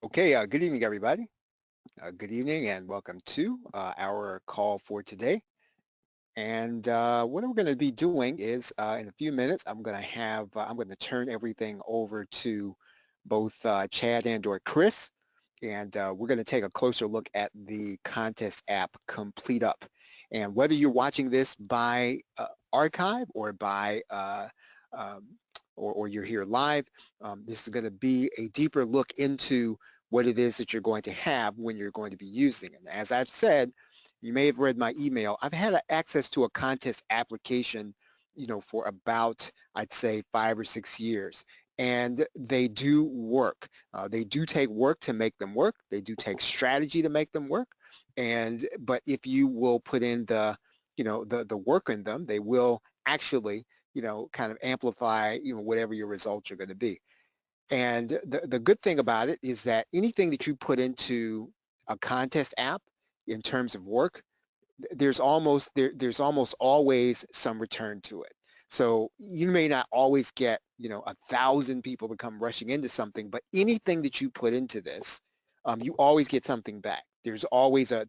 Okay, good evening, everybody. Good evening and welcome to our call for today. And what we're going to be doing is in a few minutes, I'm going to turn everything over to both Chad and or Chris. And we're going to take a closer look at the contest app CompleteUp. And whether you're watching this by archive or by um, or you're here live, this is going to be a deeper look into what it is that you're going to have when you're going to be using it. And as I've said, you may have read my email. I've had access to a contest application, for about, I'd say 5 or 6 years. And they do work. They do take work to make them work. They do take strategy to make them work. But if you will put in the work in them, they will actually, kind of amplify, whatever your results are going to be. And the good thing about it is that anything that you put into a contest app in terms of work, there's almost always some return to it. So you may not always get 1,000 people to come rushing into something, but anything that you put into this, you always get something back. There's always a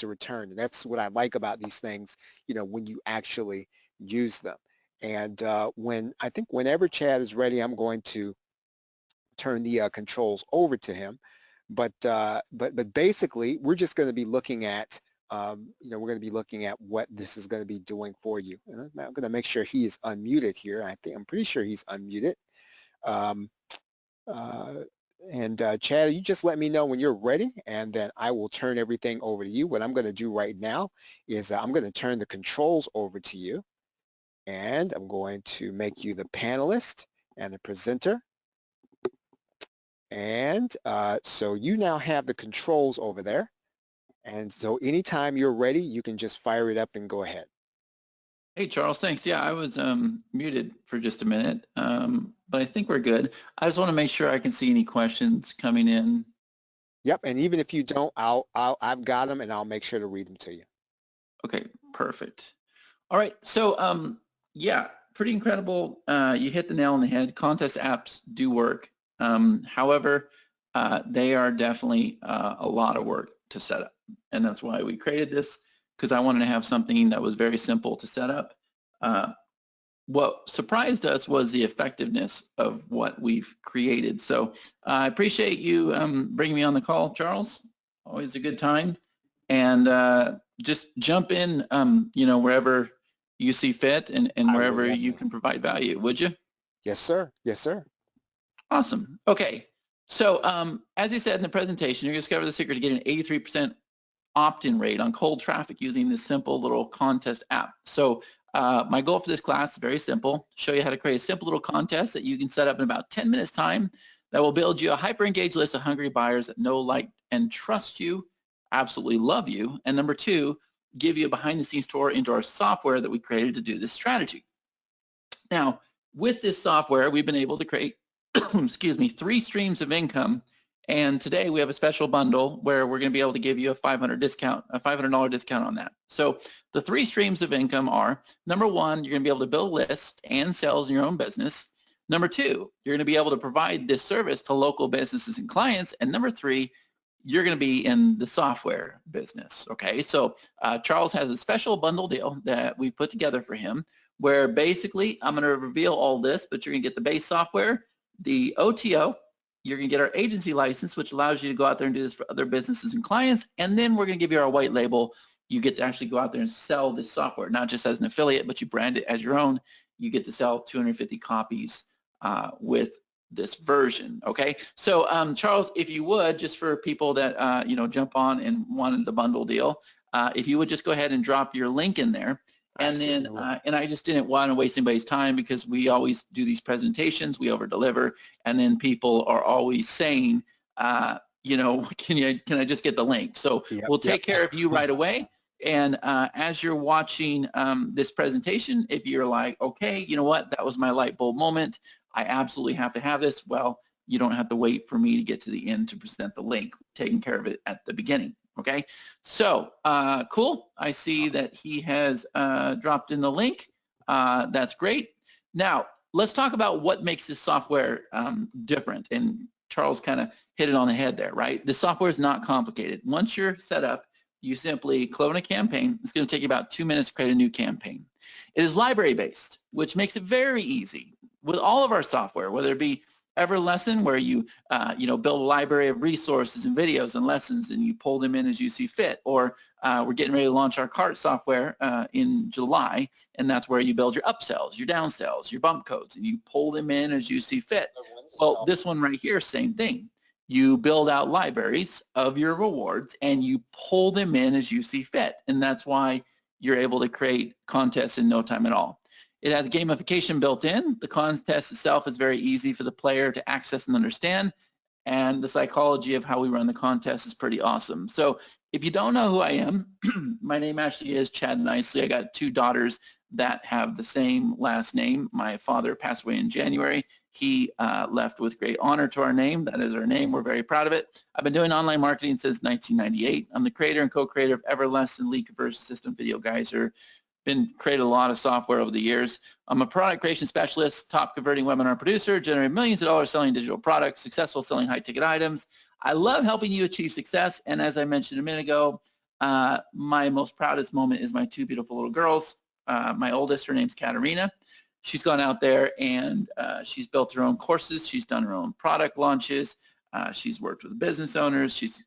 return, and that's what I like about these things. When you actually use them. And whenever Chad is ready, I'm going to turn the controls over to him. But basically, we're just going to be looking at we're going to be looking at what this is going to be doing for you. And I'm going to make sure he is unmuted here. I'm pretty sure he's unmuted. Chad, you just let me know when you're ready, and then I will turn everything over to you. What I'm going to do right now is I'm going to turn the controls over to you, and I'm going to make you the panelist and the presenter. And so you now have the controls over there. And so anytime you're ready, you can just fire it up and go ahead. Hey, Charles, thanks. Yeah, I was muted for just a minute, but I think we're good. I just want to make sure I can see any questions coming in. Yep, and even if you don't, I've got them, and I'll make sure to read them to you. Okay, perfect. All right, so yeah, pretty incredible. You hit the nail on the head. Contest apps do work. However, they are definitely a lot of work to set up, and that's why we created this, because I wanted to have something that was very simple to set up. What surprised us was the effectiveness of what we've created. So I appreciate you bringing me on the call, Charles. Always a good time. And just jump in, wherever you see fit and wherever you can provide value, would you? Yes, sir. Yes, sir. Awesome. Okay. So as you said in the presentation, you're going to discover the secret to getting an 83% opt-in rate on cold traffic using this simple little contest app. So my goal for this class is very simple: show you how to create a simple little contest that you can set up in about 10 minutes time that will build you a hyper-engaged list of hungry buyers that know, like, and trust you, absolutely love you, and number two, give you a behind-the-scenes tour into our software that we created to do this strategy. Now, with this software, we've been able to create excuse me, 3 streams of income. And today we have a special bundle where we're going to be able to give you a $500 discount on that. So the 3 streams of income are: number 1, you're going to be able to build lists and sales in your own business. Number 2, you're going to be able to provide this service to local businesses and clients. And number 3, you're going to be in the software business. Okay, so Charles has a special bundle deal that we put together for him, where basically I'm going to reveal all this, but you're going to get the base software, the OTO, you're going to get our agency license, which allows you to go out there and do this for other businesses and clients, and then we're going to give you our white label. You get to actually go out there and sell this software, not just as an affiliate, but you brand it as your own. You get to sell 250 copies with this version, okay? So Charles, if you would, just for people that jump on and wanted the bundle deal, if you would just go ahead and drop your link in there. And then, and I just didn't want to waste anybody's time, because we always do these presentations, we over deliver, and then people are always saying, can I just get the link? So we'll take care of you right away. And as you're watching this presentation, if you're like, okay, you know what, that was my light bulb moment, I absolutely have to have this, well, you don't have to wait for me to get to the end to present the link. Taking care of it at the beginning. Okay, so cool. I see that he has dropped in the link. That's great. Now, let's talk about what makes this software different. And Charles kind of hit it on the head there, right? The software is not complicated. Once you're set up, you simply clone a campaign. It's going to take you about 2 minutes to create a new campaign. It is library-based, which makes it very easy with all of our software, whether it be Everlesson, where you build a library of resources and videos and lessons, and you pull them in as you see fit. Or we're getting ready to launch our cart software in July, and that's where you build your upsells, your downsells, your bump codes, and you pull them in as you see fit. Well, this one right here, same thing. You build out libraries of your rewards, and you pull them in as you see fit, and that's why you're able to create contests in no time at all. It has gamification built in. The contest itself is very easy for the player to access and understand, and the psychology of how we run the contest is pretty awesome. So if you don't know who I am, my name actually is Chad Nicely. I got 2 daughters that have the same last name. My father passed away in January. He left with great honor to our name. That is our name. We're very proud of it. I've been doing online marketing since 1998. I'm the creator and co-creator of Everlesson Lead Conversion System Video Geyser. Created a lot of software over the years. I'm a product creation specialist, top converting webinar producer, generating millions of dollars selling digital products, successful selling high-ticket items. I love helping you achieve success, and as I mentioned a minute ago, my most proudest moment is my 2 beautiful little girls. My oldest, her name's Katerina. She's gone out there and she's built her own courses. She's done her own product launches. She's worked with business owners. She's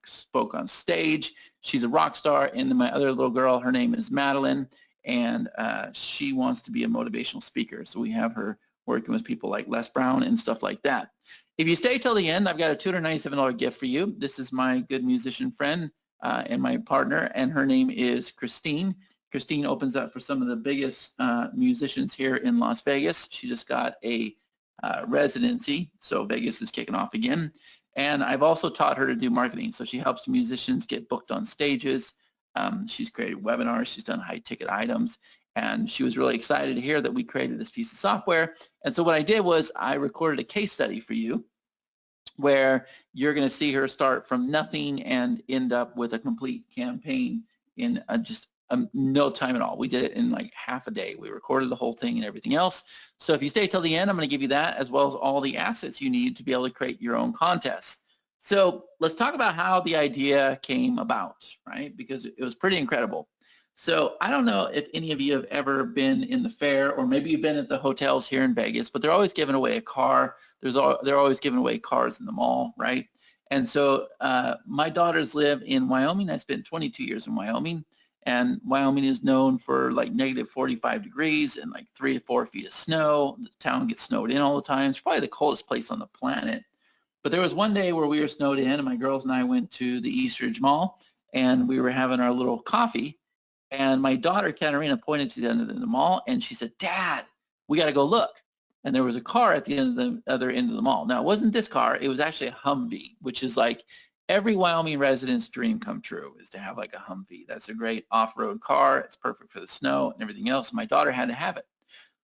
spoke on stage. She's a rock star. And then my other little girl, her name is Madeline, and she wants to be a motivational speaker. So we have her working with people like Les Brown and stuff like that. If you stay till the end, I've got a $297 gift for you. This is my good musician friend and my partner, and her name is Christine. Christine opens up for some of the biggest musicians here in Las Vegas. She just got a residency, so Vegas is kicking off again. And I've also taught her to do marketing, so she helps musicians get booked on stages. She's created webinars, she's done high-ticket items, and she was really excited to hear that we created this piece of software. And so what I did was I recorded a case study for you where you're going to see her start from nothing and end up with a complete campaign in just no time at all. We did it in like half a day. We recorded the whole thing and everything else. So if you stay till the end, I'm going to give you that as well as all the assets you need to be able to create your own contest. So let's talk about how the idea came about, right? Because it was pretty incredible. So I don't know if any of you have ever been in the fair, or maybe you've been at the hotels here in Vegas, but they're always giving away a car. They're always giving away cars in the mall, right? And so my daughters live in Wyoming. I spent 22 years in Wyoming. And Wyoming is known for like negative 45 degrees and like 3 to 4 feet of snow. The town gets snowed in all the time. It's probably the coldest place on the planet. But there was one day where we were snowed in, and my girls and I went to the Eastridge Mall, and we were having our little coffee. And my daughter, Katerina, pointed to the end of the mall, and she said, "Dad, we got to go look." And there was a car at the end of the other end of the mall. Now, it wasn't this car. It was actually a Humvee, which is like every Wyoming resident's dream come true, is to have like a Humvee. That's a great off-road car. It's perfect for the snow and everything else. My daughter had to have it.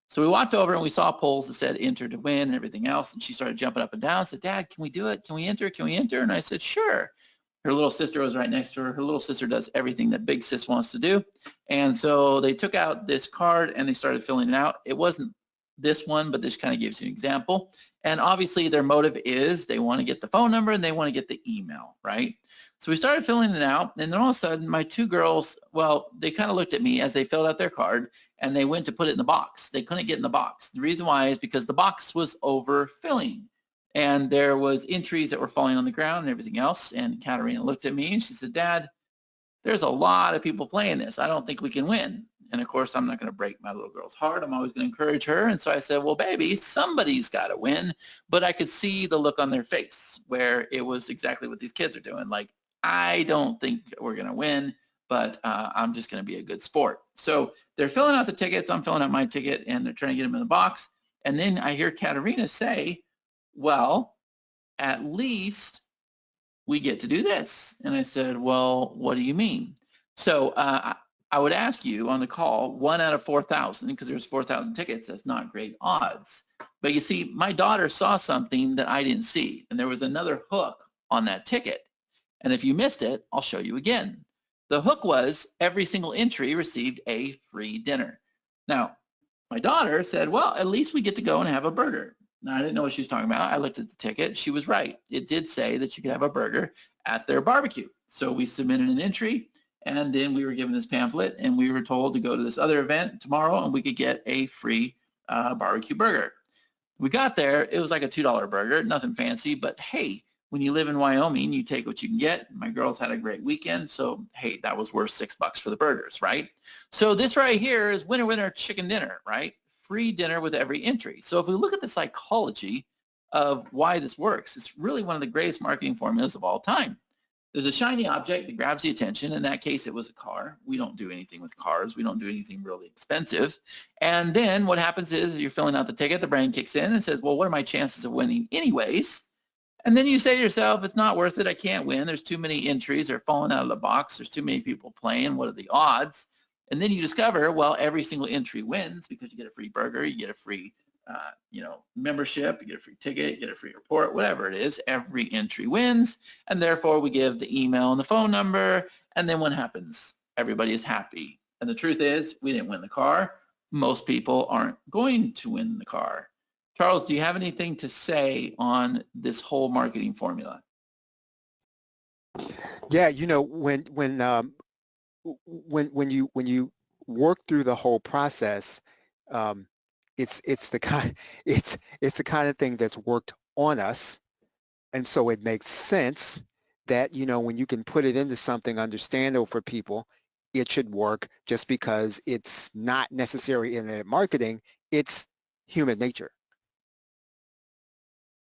So we walked over and we saw polls that said enter to win and everything else. And she started jumping up and down. I said, "Dad, can we do it? Can we enter? Can we enter?" And I said, "Sure." Her little sister was right next to her. Her little sister does everything that big sis wants to do. And so they took out this card and they started filling it out. It wasn't this one, but this kind of gives you an example. And obviously their motive is they want to get the phone number and they want to get the email, right? So we started filling it out, and then all of a sudden my 2 girls, well, they kind of looked at me as they filled out their card, and they went to put it in the box. They couldn't get in the box. The reason why is because the box was overfilling, and there was entries that were falling on the ground and everything else. And Katerina looked at me and she said, "Dad, there's a lot of people playing this. I don't think we can win." And of course, I'm not going to break my little girl's heart. I'm always going to encourage her. And so I said, "Well, baby, somebody's got to win." But I could see the look on their face where it was exactly what these kids are doing. Like, I don't think we're going to win, but I'm just going to be a good sport. So they're filling out the tickets. I'm filling out my ticket, and they're trying to get them in the box. And then I hear Katerina say, "Well, at least we get to do this." And I said, "Well, what do you mean?" So I would ask you on the call, 1 out of 4,000, because there's 4,000 tickets. That's not great odds. But you see, my daughter saw something that I didn't see, and there was another hook on that ticket. And if you missed it, I'll show you again. The hook was every single entry received a free dinner. Now, my daughter said, "Well, at least we get to go and have a burger." Now, I didn't know what she was talking about. I looked at the ticket. She was right. It did say that you could have a burger at their barbecue. So we submitted an entry, and then we were given this pamphlet, and we were told to go to this other event tomorrow, and we could get a free barbecue burger. We got there. It was like a $2 burger, nothing fancy, but hey, when you live in Wyoming, you take what you can get. My girls had a great weekend, so hey, that was worth $6 for the burgers, right? So this right here is winner, winner, chicken dinner, right? Free dinner with every entry. So if we look at the psychology of why this works, it's really one of the greatest marketing formulas of all time. There's a shiny object that grabs the attention. In that case, it was a car. We don't do anything with cars. We don't do anything really expensive. And then what happens is you're filling out the ticket, the brain kicks in and says, well, what are my chances of winning anyways? And then you say to yourself, it's not worth it. I can't win. There's too many entries. They're falling out of the box. There's too many people playing. What are the odds? And then you discover, well, every single entry wins because you get a free burger, you get a free, membership, you get a free ticket, you get a free report, whatever it is. Every entry wins, and therefore we give the email and the phone number. And then what happens? Everybody is happy. And the truth is, we didn't win the car. Most people aren't going to win the car. Charles, do you have anything to say on this whole marketing formula? Yeah, when you work through the whole process, it's the kind of thing that's worked on us, and so it makes sense that when you can put it into something understandable for people, it should work. Just because it's not necessary in marketing, it's human nature.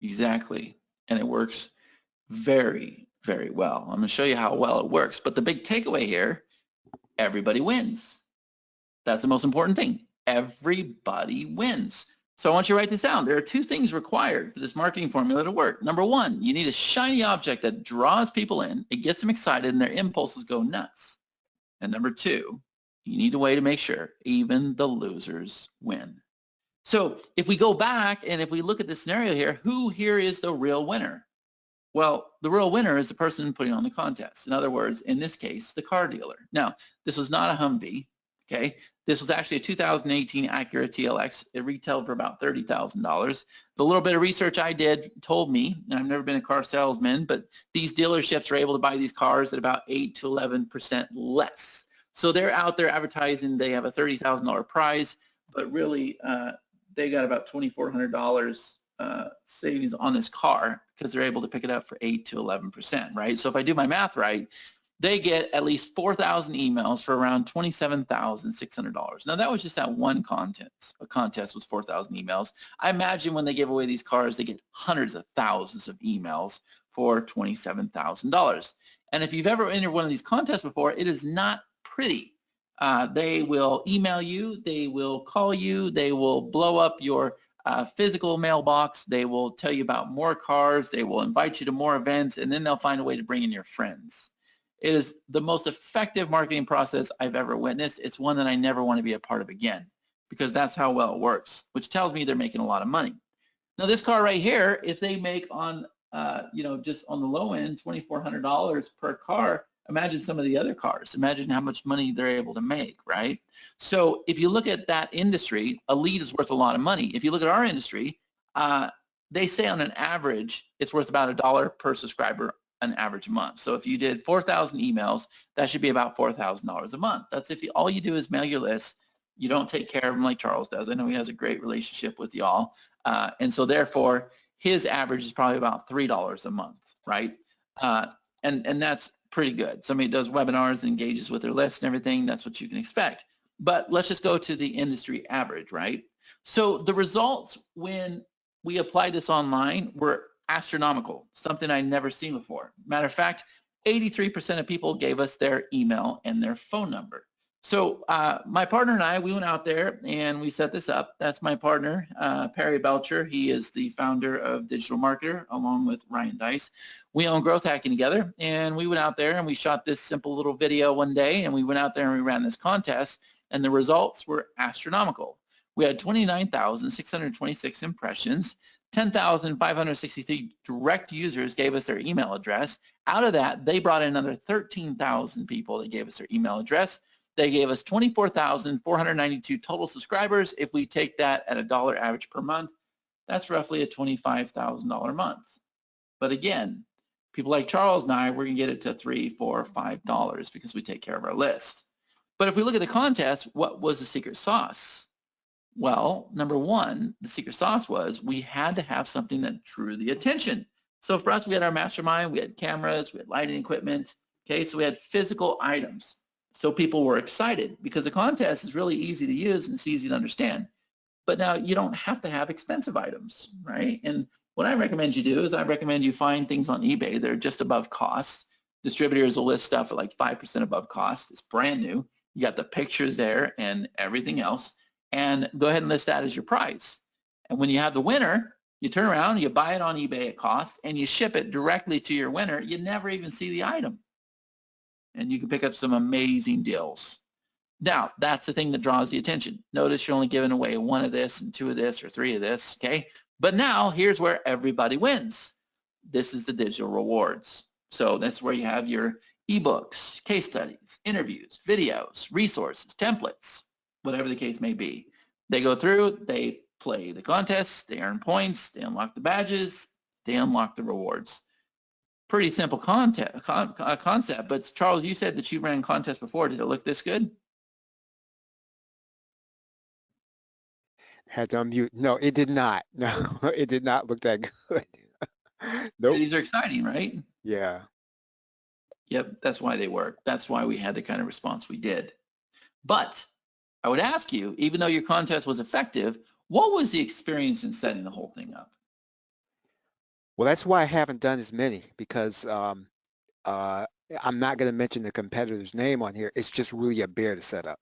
Exactly, and it works very, very well. I'm going to show you how well it works. But the big takeaway here, everybody wins. That's the most important thing. Everybody wins. So I want you to write this down. There are two things required for this marketing formula to work. Number one, you need a shiny object that draws people in. It gets them excited and their impulses go nuts. And number two, you need a way to make sure even the losers win. So if we go back and if we look at the scenario here, who here is the real winner? Well, the real winner is the person putting on the contest. In other words, in this case, the car dealer. Now, this was not a Humvee, okay? This was actually a 2018 Acura TLX. It retailed for about $30,000. The little bit of research I did told me, and I've never been a car salesman, but these dealerships are able to buy these cars at about 8 to 11% less. So they're out there advertising they have a $30,000 prize, but really they got about $2,400 savings on this car because they're able to pick it up for 8 to 11%, right? So if I do my math right, they get at least 4,000 emails for around $27,600. Now that was just that one contest. A contest was 4,000 emails. I imagine when they give away these cars, they get hundreds of thousands of emails for $27,000. And if you've ever entered one of these contests before, it is not pretty. They will email you, they will call you, they will blow up your physical mailbox, they will tell you about more cars, they will invite you to more events, and then they'll find a way to bring in your friends. It is the most effective marketing process I've ever witnessed. It's one that I never want to be a part of again because that's how well it works, which tells me they're making a lot of money. Now this car right here, if they make on, just on the low end, $2,400 per car, imagine some of the other cars. Imagine how much money they're able to make, right? So if you look at that industry, a lead is worth a lot of money. If you look at our industry, they say on an average, it's worth about $1 per subscriber an average month. So if you did 4,000 emails, that should be about $4,000 a month. That's if all you do is mail your list. You don't take care of them like Charles does. I know he has a great relationship with y'all. And so therefore, his average is probably about $3 a month, right? And that's pretty good. Somebody does webinars, engages with their list and everything, that's what you can expect. But let's just go to the industry average, right? So the results when we applied this online were astronomical, something I'd never seen before. Matter of fact, 83% of people gave us their email and their phone number. So my partner and I, we went out there and we set this up. That's my partner, Perry Belcher. He is the founder of Digital Marketer along with Ryan Dice. We own Growth Hacking together, and we went out there and we shot this simple little video one day, and we went out there and we ran this contest, and the results were astronomical. We had 29,626 impressions. 10,563 direct users gave us their email address. Out of that, they brought in another 13,000 people that gave us their email address. They gave us 24,492 total subscribers. If we take that at $1 average per month, That's roughly a $25,000 a month. But again, people like Charles and I, we're going to get it to $3, $4, $5 because we take care of our list. But if we look at the contest, what was the secret sauce? Well, number one, the secret sauce was we had to have something that drew the attention. So for us, we had our mastermind, we had cameras, we had lighting equipment. Okay, so we had physical items. So people were excited because the contest is really easy to use and it's easy to understand. But now you don't have to have expensive items, right? And what I recommend you do is I recommend you find things on eBay that are just above cost. Distributors will list stuff at like 5% above cost. It's brand new. You got the pictures there and everything else. And go ahead and list that as your prize. And when you have the winner, you turn around, you buy it on eBay at cost, and you ship it directly to your winner. You never even see the item. And you can pick up some amazing deals. Now, that's the thing that draws the attention. Notice you're only giving away 1 of this and 2 of this or 3 of this, okay? But now, here's where everybody wins. This is the digital rewards. So that's where you have your ebooks, case studies, interviews, videos, resources, templates, whatever the case may be. They go through, they play the contests, they earn points, they unlock the badges, they unlock the rewards. Pretty simple concept, but Charles, you said that you ran contests before. Did it look this good? Had to unmute. No, it did not. No, it did not look that good. Nope. These are exciting, right? Yeah. Yep, that's why they work. That's why we had the kind of response we did. But I would ask you, even though your contest was effective, what was the experience in setting the whole thing up? Well, that's why I haven't done as many because I'm not going to mention the competitor's name on here. It's just really a bear to set up.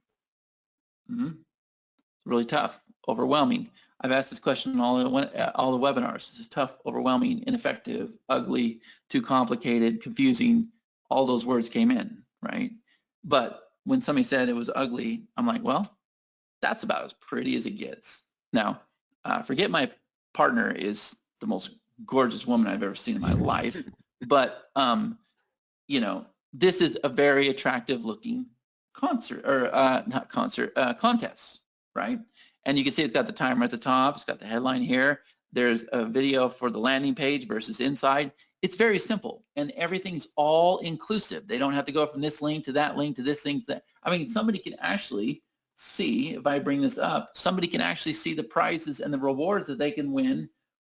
Mm-hmm. Really tough, overwhelming. I've asked this question in all the webinars. This is tough, overwhelming, ineffective, ugly, too complicated, confusing. All those words came in, right? But when somebody said it was ugly, I'm like, well, that's about as pretty as it gets. Now, forget my partner is the most gorgeous woman I've ever seen in my life, but you know, this is a very attractive looking contest, right? And you can see it's got the timer at the top, it's got the headline here, there's a video for the landing page versus inside. It's very simple and everything's all inclusive. They don't have to go from this link to that link to this link to that. I mean, somebody can actually see, if I bring this up, somebody can actually see the prizes and the rewards that they can win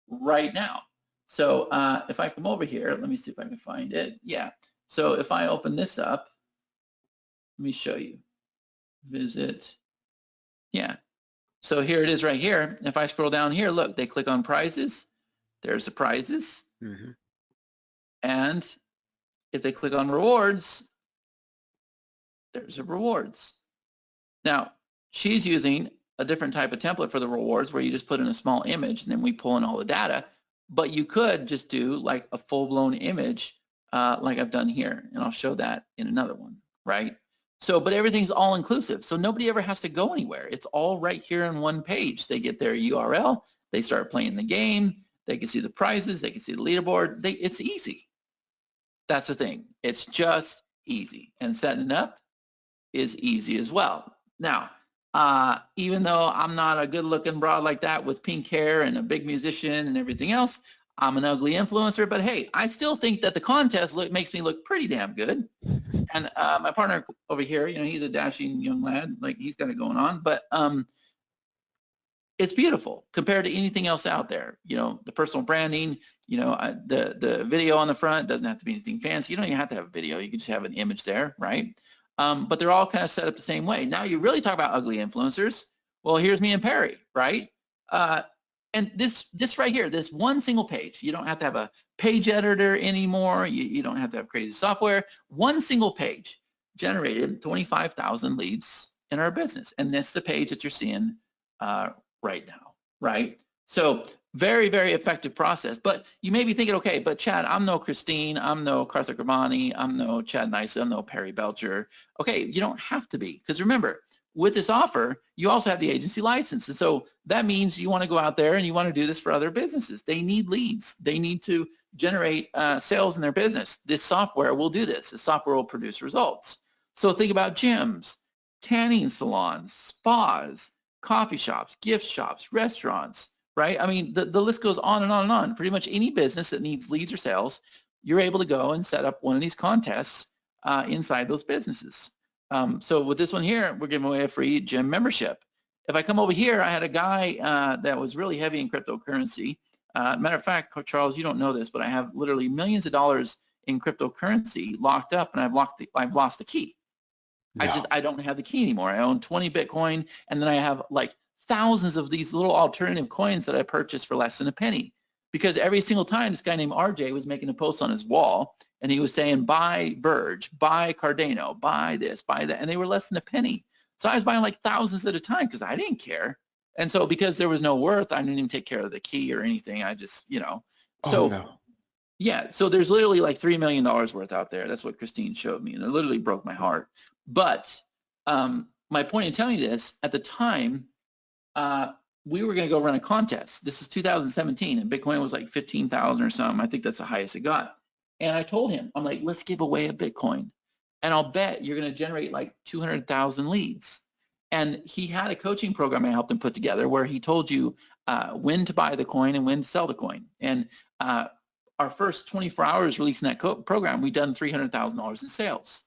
right now. So if I come over here, let me see if I can find it. Yeah. So if I open this up, let me show you. Visit. Yeah. So here it is right here. If I scroll down here, look, they click on prizes. There's the prizes. Mm-hmm. And if they click on rewards, there's the rewards. Now, she's using a different type of template for the rewards where you just put in a small image and then we pull in all the data. But you could just do like a full-blown image like I've done here. And I'll show that in another one, right? So, but everything's all inclusive. So nobody ever has to go anywhere. It's all right here on one page. They get their URL. They start playing the game. They can see the prizes. They can see the leaderboard. It's easy. That's the thing. It's just easy. And setting it up is easy as well. Now, even though I'm not a good-looking broad like that with pink hair and a big musician and everything else, I'm an ugly influencer. But hey, I still think that the contest makes me look pretty damn good. And my partner over here, you know, he's a dashing young lad. Like, he's got it going on. But it's beautiful compared to anything else out there. You know, the personal branding, you know, the video on the front doesn't have to be anything fancy. You don't even have to have a video. You can just have an image there, right? But they're all kind of set up the same way. Now you really talk about ugly influencers. Well, here's me and Perry, right? And this right here, this one single page, you don't have to have a page editor anymore. You don't have to have crazy software. One single page generated 25,000 leads in our business. And that's the page that you're seeing right now, right? So very, very effective process. But you may be thinking, okay, but Chad, I'm no Christine, I'm no Karthik Ramani, I'm no Chad Nice, I'm no Perry Belcher. Okay, you don't have to be, because remember, with this offer, you also have the agency license. And so that means you want to go out there and you want to do this for other businesses. They need leads. They need to generate sales in their business. This software will do this. This software will produce results. So think about gyms, tanning salons, spas, coffee shops, gift shops, restaurants, right? I mean, the list goes on and on and on. Pretty much any business that needs leads or sales, you're able to go and set up one of these contests inside those businesses. So with this one here, we're giving away a free gym membership. If I come over here, I had a guy that was really heavy in cryptocurrency. Matter of fact, Charles, you don't know this, but I have literally millions of dollars in cryptocurrency locked up, and I've lost the key. No. I don't have the key anymore. I own 20 Bitcoin, and then I have like thousands of these little alternative coins that I purchased for less than a penny. Because every single time this guy named RJ was making a post on his wall, and he was saying, buy Verge, buy Cardano, buy this, buy that, and they were less than a penny. So I was buying like thousands at a time because I didn't care. And so because there was no worth, I didn't even take care of the key or anything. I just, So, Oh, no. yeah, so there's literally like $3 million worth out there. That's what Christine showed me, and it literally broke my heart. But my point in telling you this, at the time, we were going to go run a contest. This is 2017, and Bitcoin was like 15,000 or something. I think that's the highest it got. And I told him, I'm like, let's give away a Bitcoin, and I'll bet you're going to generate like 200,000 leads. And he had a coaching program I helped him put together where he told you when to buy the coin and when to sell the coin. And our first 24 hours releasing that program, we'd done $300,000 in sales.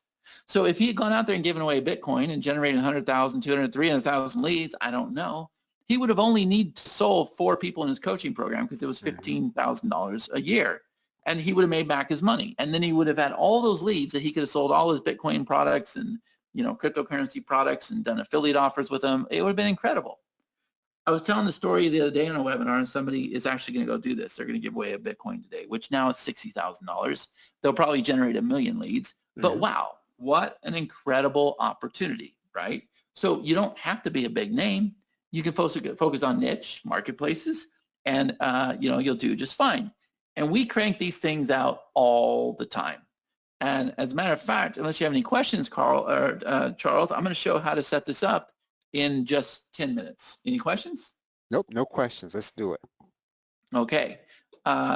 So if he had gone out there and given away a Bitcoin and generated 100,000, 200, 300,000 leads, I don't know, he would have only needed to sold 4 people in his coaching program because it was $15,000 a year. And he would have made back his money. And then he would have had all those leads that he could have sold all his Bitcoin products and cryptocurrency products and done affiliate offers with them. It would have been incredible. I was telling the story the other day on a webinar, and somebody is actually going to go do this. They're going to give away a Bitcoin today, which now is $60,000. They'll probably generate 1 million leads. But wow, what an incredible opportunity, right? So you don't have to be a big name. You can focus on niche marketplaces, and you'll do just fine. And we crank these things out all the time. And as a matter of fact, unless you have any questions, Carl or Charles, I'm going to show how to set this up in just 10 minutes. Any questions? Nope, no questions. Let's do it. Okay.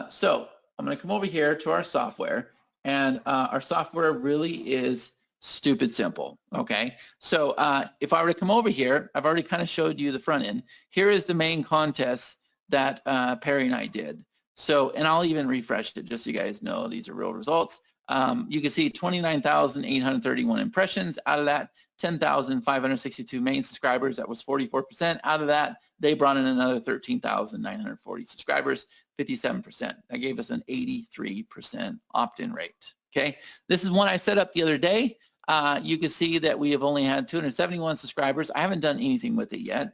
So I'm going to come over here to our software, and our software really is stupid simple. Okay. So if I were to come over here, I've already kind of showed you the front end. Here is the main contest that Perry and I did. So, and I'll even refresh it just so you guys know these are real results. You can see 29,831 impressions. Out of that, 10,562 main subscribers. That was 44%. Out of that, they brought in another 13,940 subscribers, 57%. That gave us an 83% opt-in rate. Okay, this is one I set up the other day. You can see that we have only had 271 subscribers. I haven't done anything with it yet.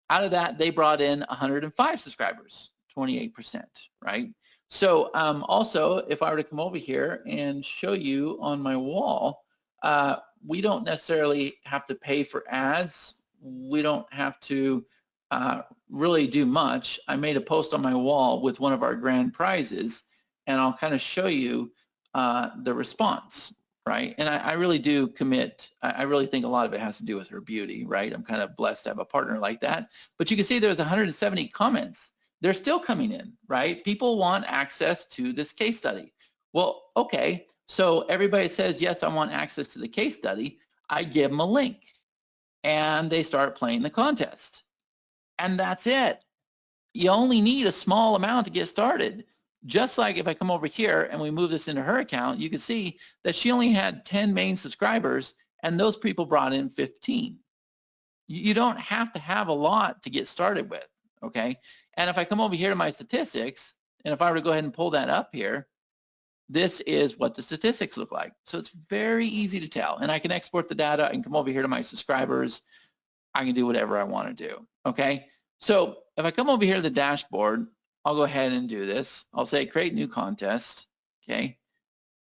Out of that, they brought in 105 subscribers, 28%, right? So also, if I were to come over here and show you on my wall, we don't necessarily have to pay for ads. We don't have to really do much. I made a post on my wall with one of our grand prizes, and I'll kind of show you the response, right? And I really do commit. I really think a lot of it has to do with her beauty, right? I'm kind of blessed to have a partner like that. But you can see there's 170 comments. They're still coming in, right? People want access to this case study. Well, okay, so everybody says, yes, I want access to the case study. I give them a link, and they start playing the contest. And that's it. You only need a small amount to get started. Just like if I come over here and we move this into her account, you can see that she only had 10 main subscribers, and those people brought in 15. You don't have to have a lot to get started with, okay? And if I come over here to my statistics, and if I were to go ahead and pull that up here, this is what the statistics look like. So it's very easy to tell. And I can export the data and come over here to my subscribers. I can do whatever I want to do, okay? So if I come over here to the dashboard, I'll go ahead and do this. I'll say create new contest, okay?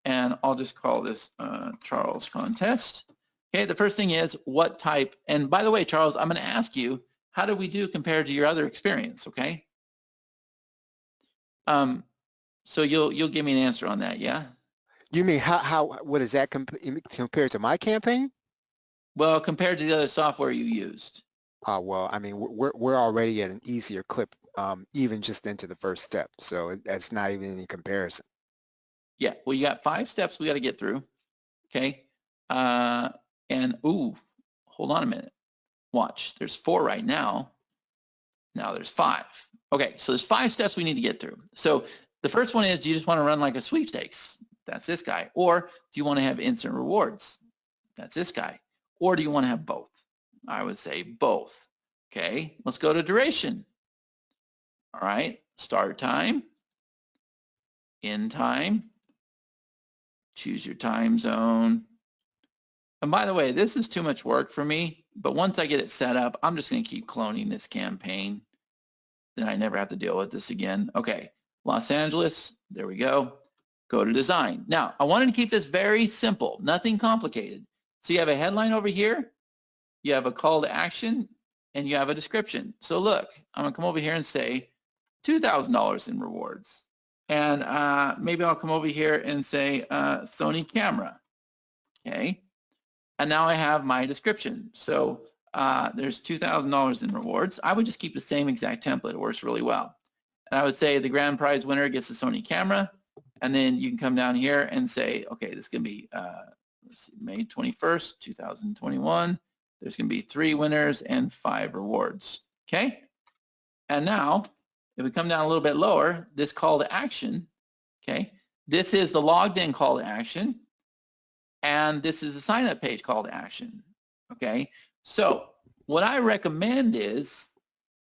And I'll just call this Charles contest. Okay, the first thing is what type, and by the way, Charles, I'm going to ask you, how did we do compared to your other experience, okay? So you'll give me an answer on that, yeah? You mean what is that compared to my campaign? Well, compared to the other software you used. Well, I mean, we're already at an easier clip, even just into the first step. So that's not even any comparison. Yeah, well, you got 5 steps we got to get through, okay? And, ooh, hold on a minute. Watch, there's 4 right now. Now there's 5. Okay, so there's 5 steps we need to get through. So the first one is, do you just want to run like a sweepstakes? That's this guy. Or do you want to have instant rewards? That's this guy. Or do you want to have both? I would say both. Okay, let's go to duration. All right, start time, end time, choose your time zone. And by the way, this is too much work for me, but once I get it set up, I'm just going to keep cloning this campaign. Then I never have to deal with this again. Okay, Los Angeles, there we go. Go to design. Now, I wanted to keep this very simple, nothing complicated. So you have a headline over here, you have a call to action, and you have a description. So look, I'm going to come over here and say $2,000 in rewards. And maybe I'll come over here and say Sony camera. Okay. And now I have my description. So there's $2,000 in rewards. I would just keep the same exact template. It works really well. And I would say the grand prize winner gets the Sony camera. And then you can come down here and say, okay, this is going to be let's see, May 21st, 2021. There's going to be 3 winners and 5 rewards. Okay. And now, if we come down a little bit lower, this call to action, okay, this is the logged in call to action. And this is a sign up page call to action. Okay. So what I recommend is,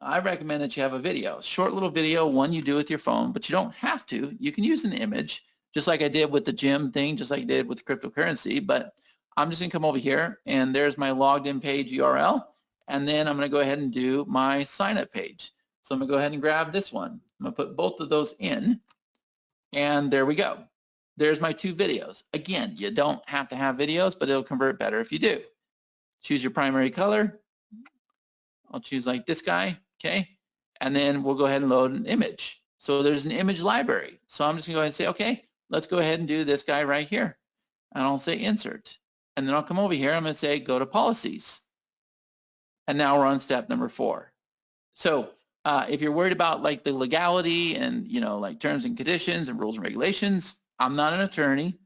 I recommend that you have a video, short little video, one you do with your phone, but you don't have to. You can use an image, just like I did with the gym thing, just like I did with cryptocurrency. But I'm just going to come over here, and there's my logged in page URL. And then I'm going to go ahead and do my sign up page. So I'm going to go ahead and grab this one. I'm going to put both of those in. And there we go. There's my 2 videos. Again, you don't have to have videos, but it'll convert better if you do. Choose your primary color. I'll choose like this guy, okay? And then we'll go ahead and load an image. So there's an image library. So I'm just going to go ahead and say, okay, let's go ahead and do this guy right here. And I'll say insert. And then I'll come over here. I'm going to say go to policies. And now we're on step number 4. So if you're worried about like the legality and, you know, like terms and conditions and rules and regulations, I'm not an attorney.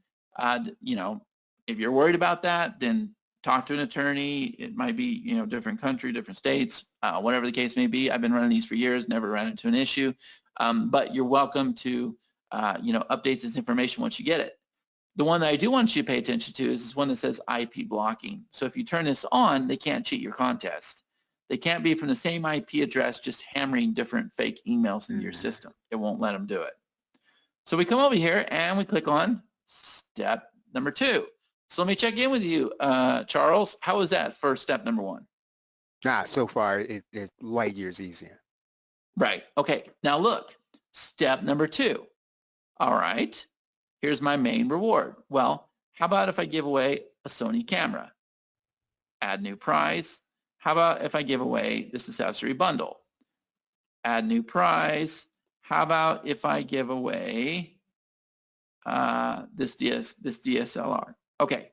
You know, if you're worried about that, then talk to an attorney. It might be, you know, different country, different states, whatever the case may be. I've been running these for years, never ran into an issue. But you're welcome to, you know, update this information once you get it. The one that I do want you to pay attention to is this one that says IP blocking. So if you turn this on, they can't cheat your contest. They can't be from the same IP address, just hammering different fake emails into your system. It won't let them do it. So we come over here and we click on step number 2. So let me check in with you, Charles. How was that for step number 1? So far, it's light years easier. Right. Okay. Now look, step number 2. All right. Here's my main reward. Well, how about if I give away a Sony camera? Add new prize. How about if I give away this accessory bundle? Add new prize. How about if I give away this DSLR? Okay,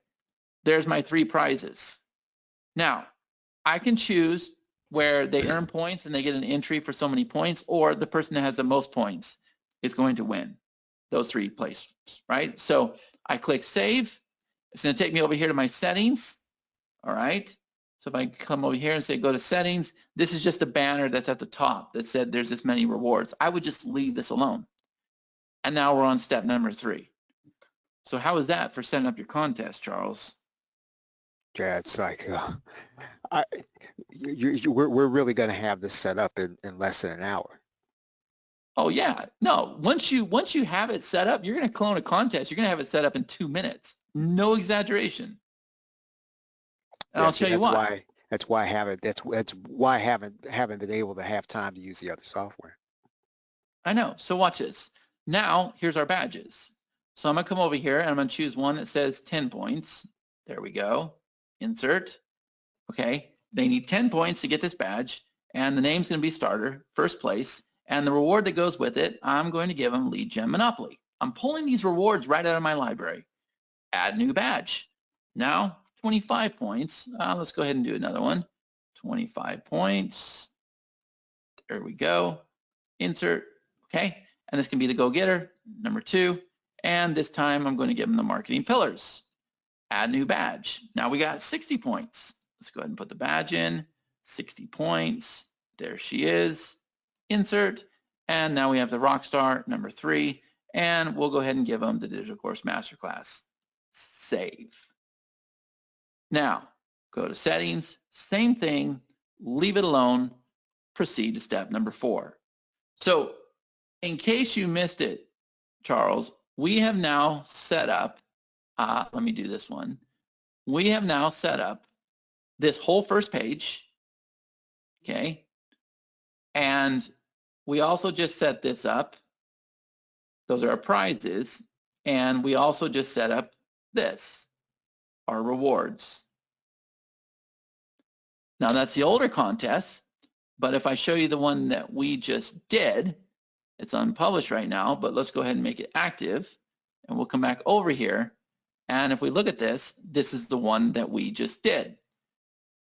there's my 3 prizes. Now, I can choose where they earn points and they get an entry for so many points, or the person that has the most points is going to win those 3 places, right? So I click save. It's going to take me over here to my settings, all right? So if I come over here and say go to settings, this is just a banner that's at the top that said there's this many rewards. I would just leave this alone. And now we're on step number 3. So how is that for setting up your contest, Charles? Yeah, it's like we're really going to have this set up in less than an hour. Oh yeah, no. Once you have it set up, you're going to clone a contest. You're going to have it set up in 2 minutes. No exaggeration. And I'll tell you why. That's why I haven't been able to have time to use the other software. I know. So watch this. Now here's our badges. So I'm going to come over here and I'm going to choose one that says 10 points. There we go. Insert. Okay. They need 10 points to get this badge, and the name's going to be starter, first place, and the reward that goes with it, I'm going to give them Lead Gen Monopoly. I'm pulling these rewards right out of my library. Add new badge. Now 25 points. Let's go ahead and do another one. 25 points. There we go. Insert. Okay. And this can be the go-getter, number 2. And this time I'm going to give them the marketing pillars. Add new badge. Now we got 60 points. Let's go ahead and put the badge in. 60 points. There she is. Insert. And now we have the Rockstar number 3, and we'll go ahead and give them the Digital Course Masterclass. Save. Now, go to Settings, same thing, leave it alone, proceed to step number 4. So in case you missed it, Charles, we have now set up, let me do this one. We have now set up this whole first page, okay? And we also just set this up. Those are our prizes. And we also just set up this, our rewards. Now that's the older contest, but if I show you the one that we just did, it's unpublished right now, but let's go ahead and make it active. And we'll come back over here. And if we look at this, this is the one that we just did.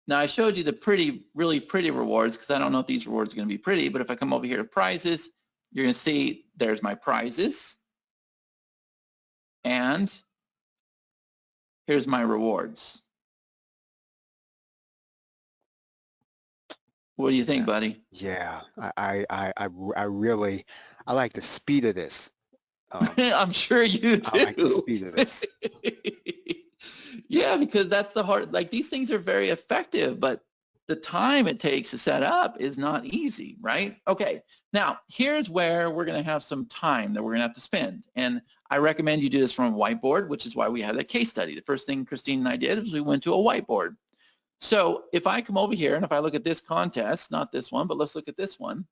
Now I showed you the really pretty rewards because I don't know if these rewards are going to be pretty, but if I come over here to prizes, you're going to see there's my prizes. And here's my rewards. What do you think, buddy? Yeah, I really, I like the speed of this. I'm sure you do. I like the speed of this. Yeah, because that's the hard, like these things are very effective, but the time it takes to set up is not easy, right? Okay, now here's where we're going to have some time that we're going to have to spend. And I recommend you do this from a whiteboard, which is why we had that case study. The first thing Christine and I did was we went to a whiteboard. So if I come over here and if I look at this contest, not this one, but let's look at this one,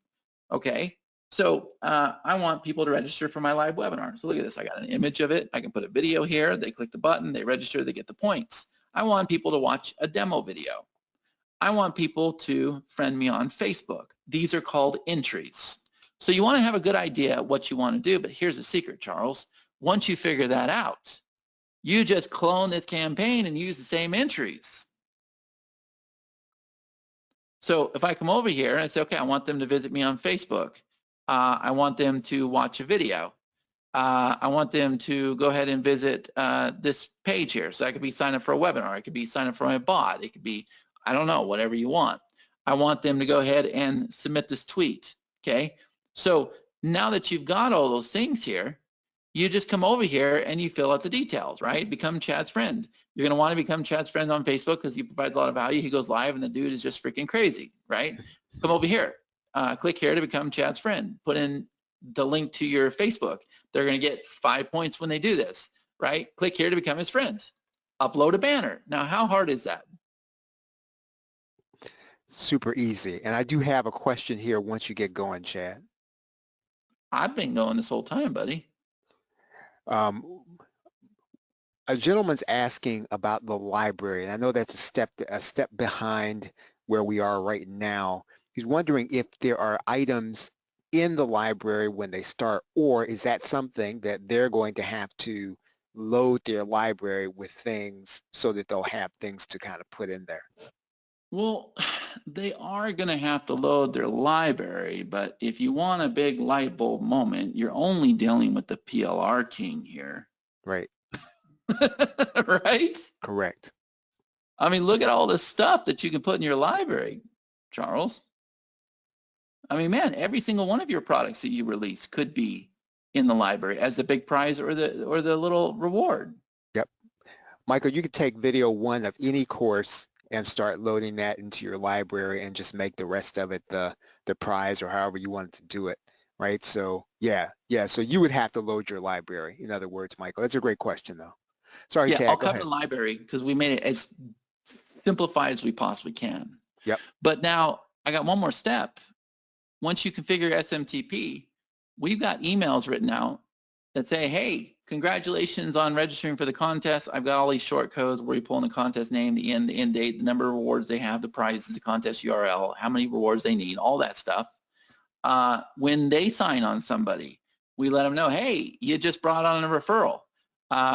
okay? So I want people to register for my live webinar. So look at this. I got an image of it. I can put a video here. They click the button. They register. They get the points. I want people to watch a demo video. I want people to friend me on Facebook. These are called entries. So you want to have a good idea what you want to do, but here's the secret, Charles. Once you figure that out, you just clone this campaign and use the same entries. So if I come over here and I say, okay, I want them to visit me on Facebook. I want them to watch a video. I want them to go ahead and visit this page here. So that could be sign up for a webinar. It could be sign up for my bot. It could be, I don't know, whatever you want. I want them to go ahead and submit this tweet, okay? So now that you've got all those things here, you just come over here and you fill out the details, right? Become Chad's friend. You're going to want to become Chad's friend on Facebook because he provides a lot of value. He goes live and the dude is just freaking crazy, right? Come over here. Click here to become Chad's friend. Put in the link to your Facebook. They're going to get 5 points when they do this, right? Click here to become his friend. Upload a banner. Now, how hard is that? Super easy. And I do have a question here once you get going, Chad. I've been going this whole time, buddy. A gentleman's asking about the library, and I know that's a step behind where we are right now. He's wondering if there are items in the library when they start, or is that something that they're going to have to load their library with things so that they'll have things to kind of put in there? Well, they are going to have to load their library, but if you want a big light bulb moment, you're only dealing with the PLR king here. Right. Right? Correct. I mean, look at all the stuff that you can put in your library, Charles. I mean, man, every single one of your products that you release could be in the library as the big prize or the little reward. Yep. Michael, you could take video 1 of any course and start loading that into your library and just make the rest of it the prize or however you want to do it, right? So yeah, so you would have to load your library, in other words, Michael. That's a great question, though. Sorry, yeah, Chad, I'll go cover ahead. the library because we made it as simplified as we possibly can. Yep. But now I got one more step. Once you configure SMTP, we've got emails written out that say, hey, congratulations on registering for the contest. I've got all these short codes where you pull in the contest name, the end date, the number of rewards they have, the prizes, the contest URL, how many rewards they need, all that stuff. When they sign on somebody, we let them know, hey, you just brought on a referral.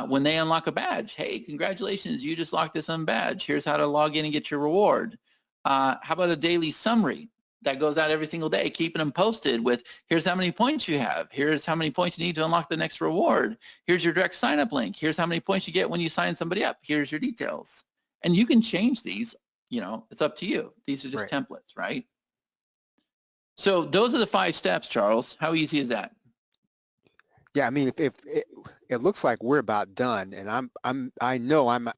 When they unlock a badge, hey, congratulations, you just locked this on badge. Here's how to log in and get your reward. How about a daily summary that goes out every single day, keeping them posted with, here's how many points you have. Here's how many points you need to unlock the next reward. Here's your direct sign-up link. Here's how many points you get when you sign somebody up. Here's your details. And you can change these, you know, it's up to you. These are just templates, right? So those are the 5 steps, Charles. How easy is that? Yeah, I mean, if it looks like we're about done, and I know I'm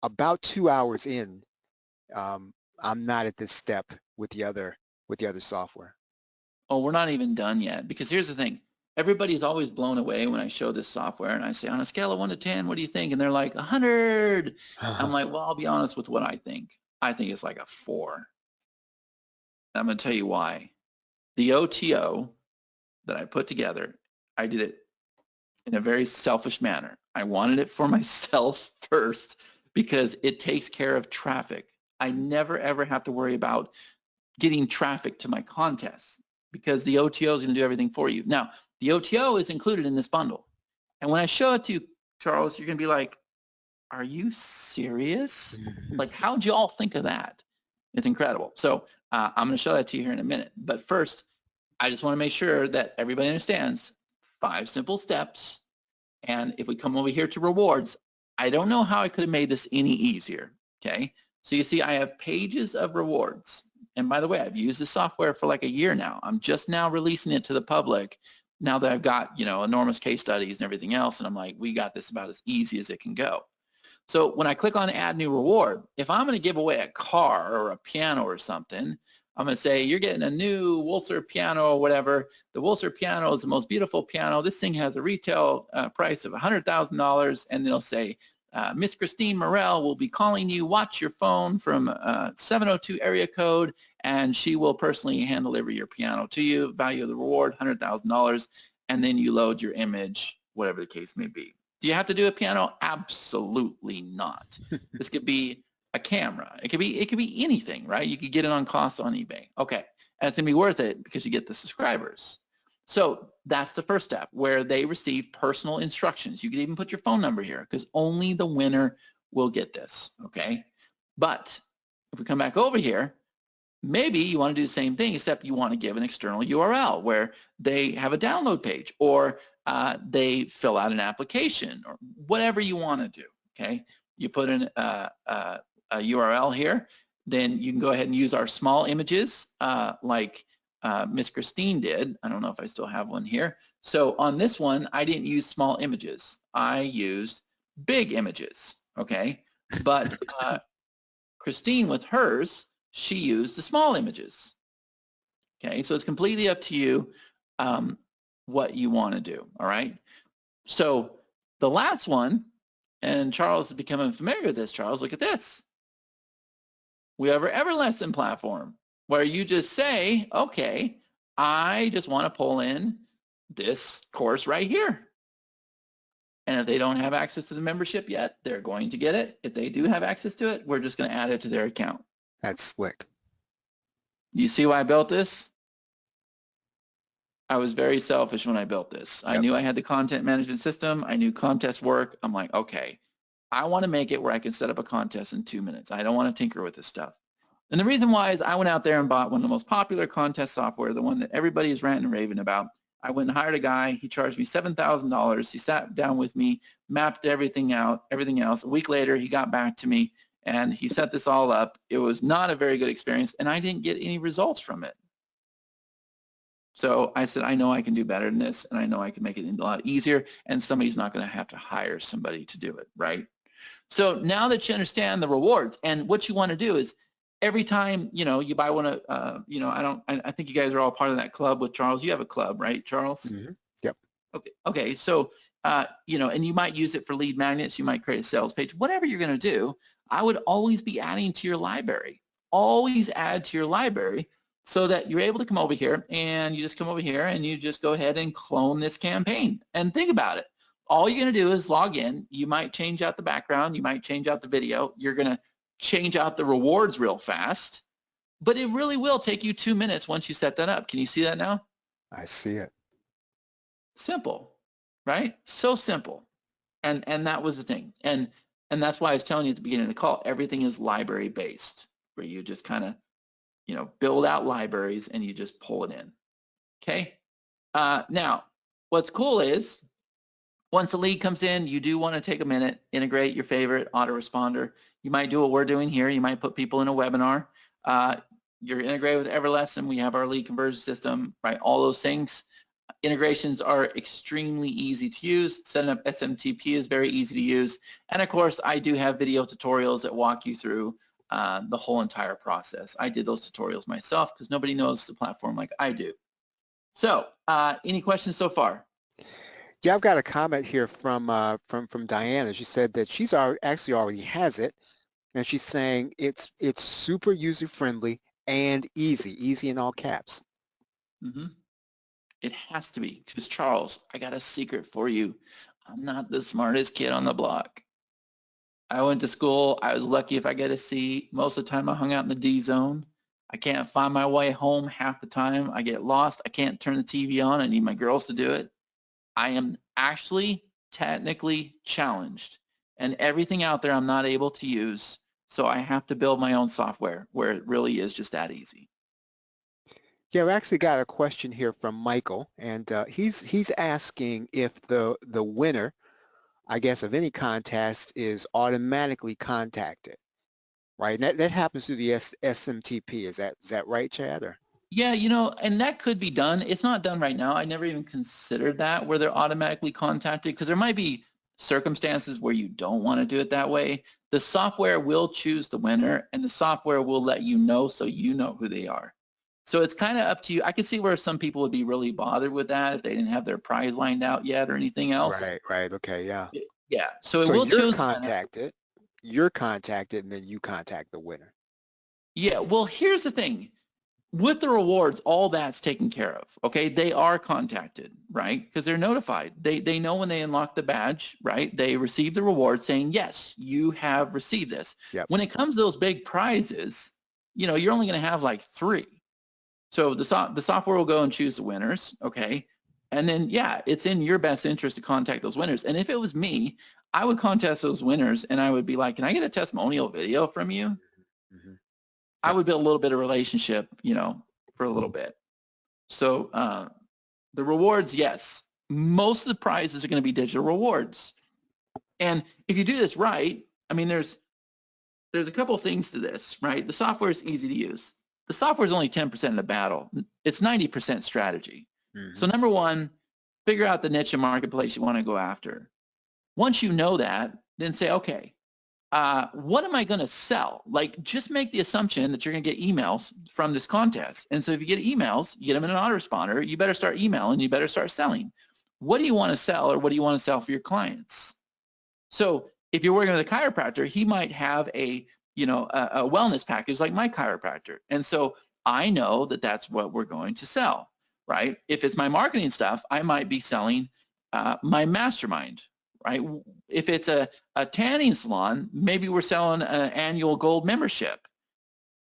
about 2 hours in. I'm not at this step with the other software. Oh, we're not even done yet, because here's the thing. Everybody's always blown away when I show this software and I say, on a scale of 1 to 10, what do you think? And they're like, 100. I'm like, well, I'll be honest with what I think. I think it's like a 4. And I'm going to tell you why. The OTO that I put together, I did it in a very selfish manner. I wanted it for myself first because it takes care of traffic. I never, ever have to worry about getting traffic to my contests because the OTO is going to do everything for you. Now, the OTO is included in this bundle. And when I show it to you, Charles, you're going to be like, are you serious? Like, how'd you all think of that? It's incredible. So I'm going to show that to you here in a minute. But first, I just want to make sure that everybody understands 5 simple steps. And if we come over here to rewards, I don't know how I could have made this any easier. Okay. So you see, I have pages of rewards. And by the way, I've used this software for like a year now. I'm just now releasing it to the public now that I've got, enormous case studies and everything else. And I'm like, we got this about as easy as it can go. So when I click on add new reward, if I'm going to give away a car or a piano or something, I'm going to say, you're getting a new Wurlitzer piano or whatever. The Wurlitzer piano is the most beautiful piano. This thing has a retail price of $100,000. And they'll say, Miss Christine Morel will be calling you. Watch your phone from 702 area code, and she will personally hand deliver your piano to you. Value of the reward, $100,000. And then you load your image, whatever the case may be. Do you have to do a piano? Absolutely not. This could be a camera. It could be anything, right? You could get it on cost on eBay. Okay. And it's going to be worth it because you get the subscribers. So that's the first step where they receive personal instructions. You could even put your phone number here because only the winner will get this. Okay. But if we come back over here, maybe you want to do the same thing, except you want to give an external URL where they have a download page or they fill out an application or whatever you want to do. Okay. You put in a URL here, then you can go ahead and use our small images like Miss Christine did. I don't know if I still have one here. So on this one, I didn't use small images. I used big images, okay? But Christine with hers, she used the small images, okay? So it's completely up to you what you want to do, all right? So the last one, and Charles is becoming familiar with this, Charles, look at this. We have our Everlesson platform where you just say, okay, I just want to pull in this course right here. And if they don't have access to the membership yet, they're going to get it. If they do have access to it, we're just going to add it to their account. That's slick. You see why I built this? I was very selfish when I built this. Yep. I knew I had the content management system. I knew contests work. I'm like, okay, I want to make it where I can set up a contest in 2 minutes. I don't want to tinker with this stuff. And the reason why is I went out there and bought one of the most popular contest software, the one that everybody is ranting and raving about. I went and hired a guy. He charged me $7,000. He sat down with me, mapped everything out, everything else. A week later, he got back to me, and he set this all up. It was not a very good experience, and I didn't get any results from it. So I said, I know I can do better than this, and I know I can make it a lot easier, and somebody's not going to have to hire somebody to do it, right? So now that you understand the rewards, and what you want to do is every time, you buy one of, I think you guys are all part of that club with Charles. You have a club, right, Charles? Mm-hmm. Yep. Okay. So, and you might use it for lead magnets. You might create a sales page. Whatever you're going to do, I would always be adding to your library. Always add to your library so that you're able to come over here and you just come over here and you just go ahead and clone this campaign. And think about it. All you're going to do is log in. You might change out the background. You might change out the video. You're going to change out the rewards real fast, but it really will take you 2 minutes once you set that up. Can you see that now? I see it. Simple, right? So simple. And that was the thing. And that's why I was telling you at the beginning of the call, everything is library based, where you just kind of, build out libraries and you just pull it in. Okay. Now, what's cool is once the lead comes in, you do want to take a minute, integrate your favorite autoresponder. You might do what we're doing here. You might put people in a webinar. You're integrated with Everlesson. We have our lead conversion system, right? All those things. Integrations are extremely easy to use. Setting up SMTP is very easy to use. And of course, I do have video tutorials that walk you through the whole entire process. I did those tutorials myself because nobody knows the platform like I do. So any questions so far? Yeah, I've got a comment here from Diana. She said that she's actually already has it, and she's saying it's super user-friendly and easy in all caps. Mm-hmm. It has to be, because Charles, I got a secret for you. I'm not the smartest kid on the block. I went to school. I was lucky if I get a C. Most of the time I hung out in the D zone. I can't find my way home half the time. I get lost. I can't turn the TV on. I need my girls to do it. I am actually technically challenged, and everything out there I'm not able to use, so I have to build my own software where it really is just that easy. Yeah, we actually got a question here from Michael, and he's asking if the winner, I guess, of any contest is automatically contacted, right? And that happens through the SMTP. Is that right, Chad? Or? Yeah, and that could be done. It's not done right now. I never even considered that, where they're automatically contacted, because there might be circumstances where you don't want to do it that way. The software will choose the winner, and the software will let you know so you know who they are. So it's kind of up to you. I can see where some people would be really bothered with that if they didn't have their prize lined out yet or anything else. Right. Okay, yeah. Yeah, so it So will choose. you're contacted, and then you contact the winner. Yeah, well, here's the thing. With the rewards, all that's taken care of, okay? They are contacted, right? Because they're notified. They know when they unlock the badge, right? They receive the reward saying, yes, you have received this. Yep. When it comes to those big prizes, you're only going to have like 3. So the software will go and choose the winners, okay? And then, yeah, it's in your best interest to contact those winners. And if it was me, I would contact those winners, and I would be like, can I get a testimonial video from you? Mm-hmm. I would build a little bit of relationship, for a little bit. So the rewards, yes, most of the prizes are going to be digital rewards. And if you do this right, I mean, there's a couple of things to this, right? The software is easy to use. The software is only 10% of the battle. It's 90% strategy. Mm-hmm. So number one, figure out the niche and marketplace you want to go after. Once you know that, then say, okay, what am I going to sell? Like, just make the assumption that you're going to get emails from this contest. And so if you get emails, you get them in an autoresponder, you better start emailing, you better start selling. What do you want to sell, or what do you want to sell for your clients? So if you're working with a chiropractor, he might have a wellness package like my chiropractor. And so I know that that's what we're going to sell, right? If it's my marketing stuff, I might be selling my mastermind, right? If it's a tanning salon, maybe we're selling an annual gold membership.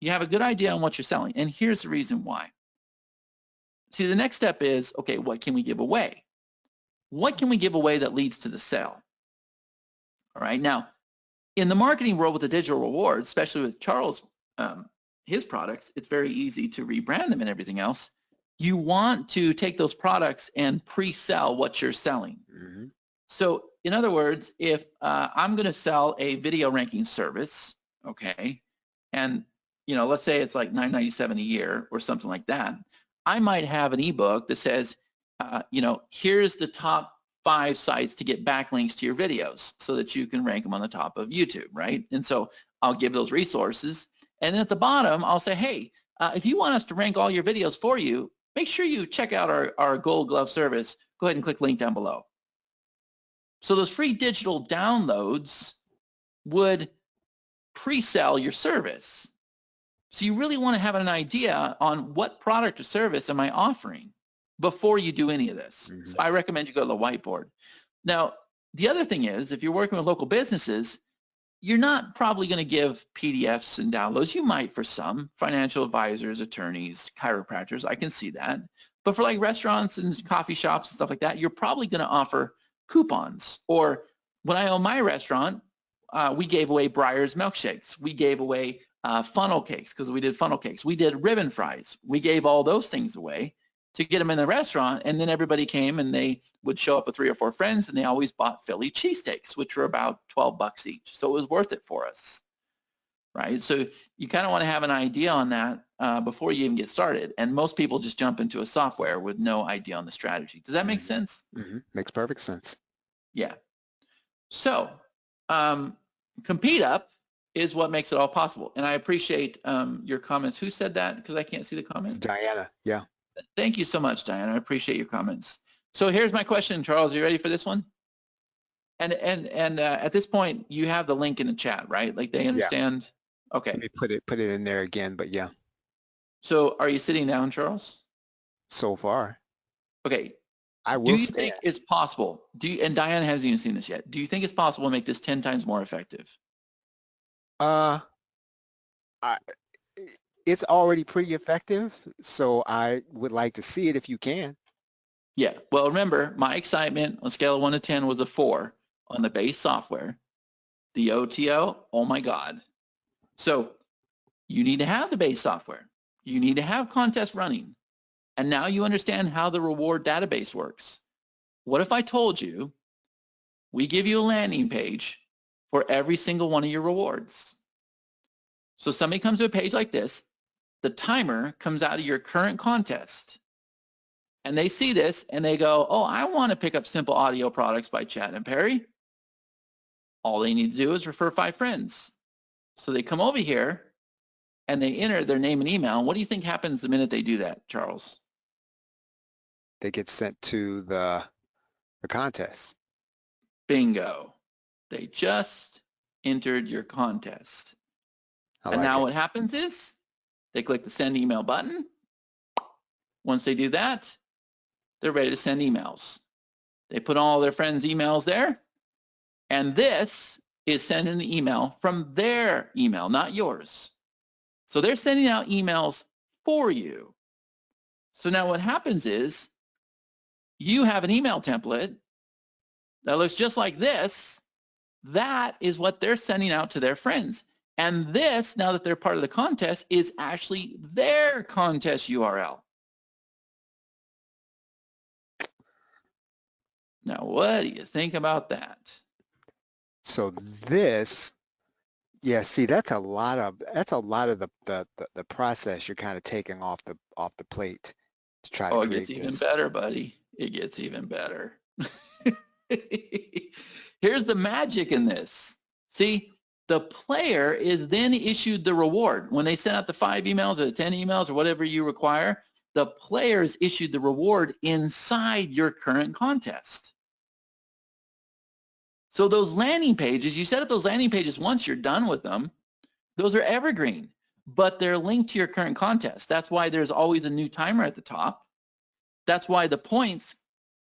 You have a good idea on what you're selling. And here's the reason why. See, the next step is, okay, what can we give away? What can we give away that leads to the sale? All right. Now, in the marketing world with the digital rewards, especially with Charles, his products, it's very easy to rebrand them and everything else. You want to take those products and pre-sell what you're selling. Mm-hmm. So in other words, if I'm going to sell a video ranking service, okay, and let's say it's like $9.97 a year or something like that, I might have an ebook that says, here's the top 5 sites to get backlinks to your videos so that you can rank them on the top of YouTube, right? And so I'll give those resources. And then at the bottom, I'll say, hey, if you want us to rank all your videos for you, make sure you check out our Gold Glove service. Go ahead and click link down below. So those free digital downloads would pre-sell your service. So you really want to have an idea on what product or service am I offering before you do any of this. Mm-hmm. So I recommend you go to the whiteboard. Now, the other thing is, if you're working with local businesses, you're not probably going to give PDFs and downloads. You might for some financial advisors, attorneys, chiropractors. I can see that. But for like restaurants and coffee shops and stuff like that, you're probably going to offer coupons. Or when I own my restaurant, we gave away Breyer's milkshakes. We gave away funnel cakes because we did funnel cakes. We did ribbon fries. We gave all those things away to get them in the restaurant, and then everybody came and they would show up with 3 or 4 friends, and they always bought Philly cheesesteaks, which were about $12 each. So it was worth it for us. right? So you kind of want to have an idea on that before you even get started. And most people just jump into a software with no idea on the strategy. Does that make sense? Makes perfect sense. Yeah. So CompleteUp is what makes it all possible. And I appreciate your comments. Who said that? Because I can't see the comments. It's Diana. Yeah. Thank you so much, Diana. I appreciate your comments. So here's my question, Charles. Are you ready for this one? And at this point, you have the link in the chat, right? Like they understand. Yeah. Okay. Let me put it in there again, but yeah. So are you sitting down, Charles? So far. Okay. I will Do you stand. think it's possible? And Diana hasn't even seen this yet. Do you think it's possible to make this 10 times more effective? It's already pretty effective, so I would like to see it if you can. Yeah. Well, remember, my excitement on a scale of 1 to 10 was a 4 on the base software. The OTO, oh my God. So you need to have the base software. You need to have contests running. And now you understand how the reward database works. What if I told you we give you a landing page for every single one of your rewards? So somebody comes to a page like this, the timer comes out of your current contest, and they see this and they go, oh, I want to pick up Simple Audio Products by Chad and Perry. All they need to do is refer 5 friends. So they come over here and they enter their name and email. And what do you think happens the minute they do that, Charles? They get sent to the contest. Bingo. They just entered your contest. And now what happens is they click the send email button. Once they do that, they're ready to send emails. They put all their friends' emails there. And this is sending the email from their email, not yours. So they're sending out emails for you. So now what happens is you have an email template that looks just like this. That is what they're sending out to their friends. And this, now that they're part of the contest, is actually their contest URL. Now, what do you think about that? So this, yeah, see, that's a lot of the process you're kind of taking off the plate to try to create this. It gets even better, buddy. It gets even better. Here's the magic in this. See, the player is then issued the reward. When they send out the 5 emails or the 10 emails or whatever you require, the player is issued the reward inside your current contest. So those landing pages, you set up those landing pages once you're done with them, those are evergreen, but they're linked to your current contest. That's why there's always a new timer at the top. That's why the points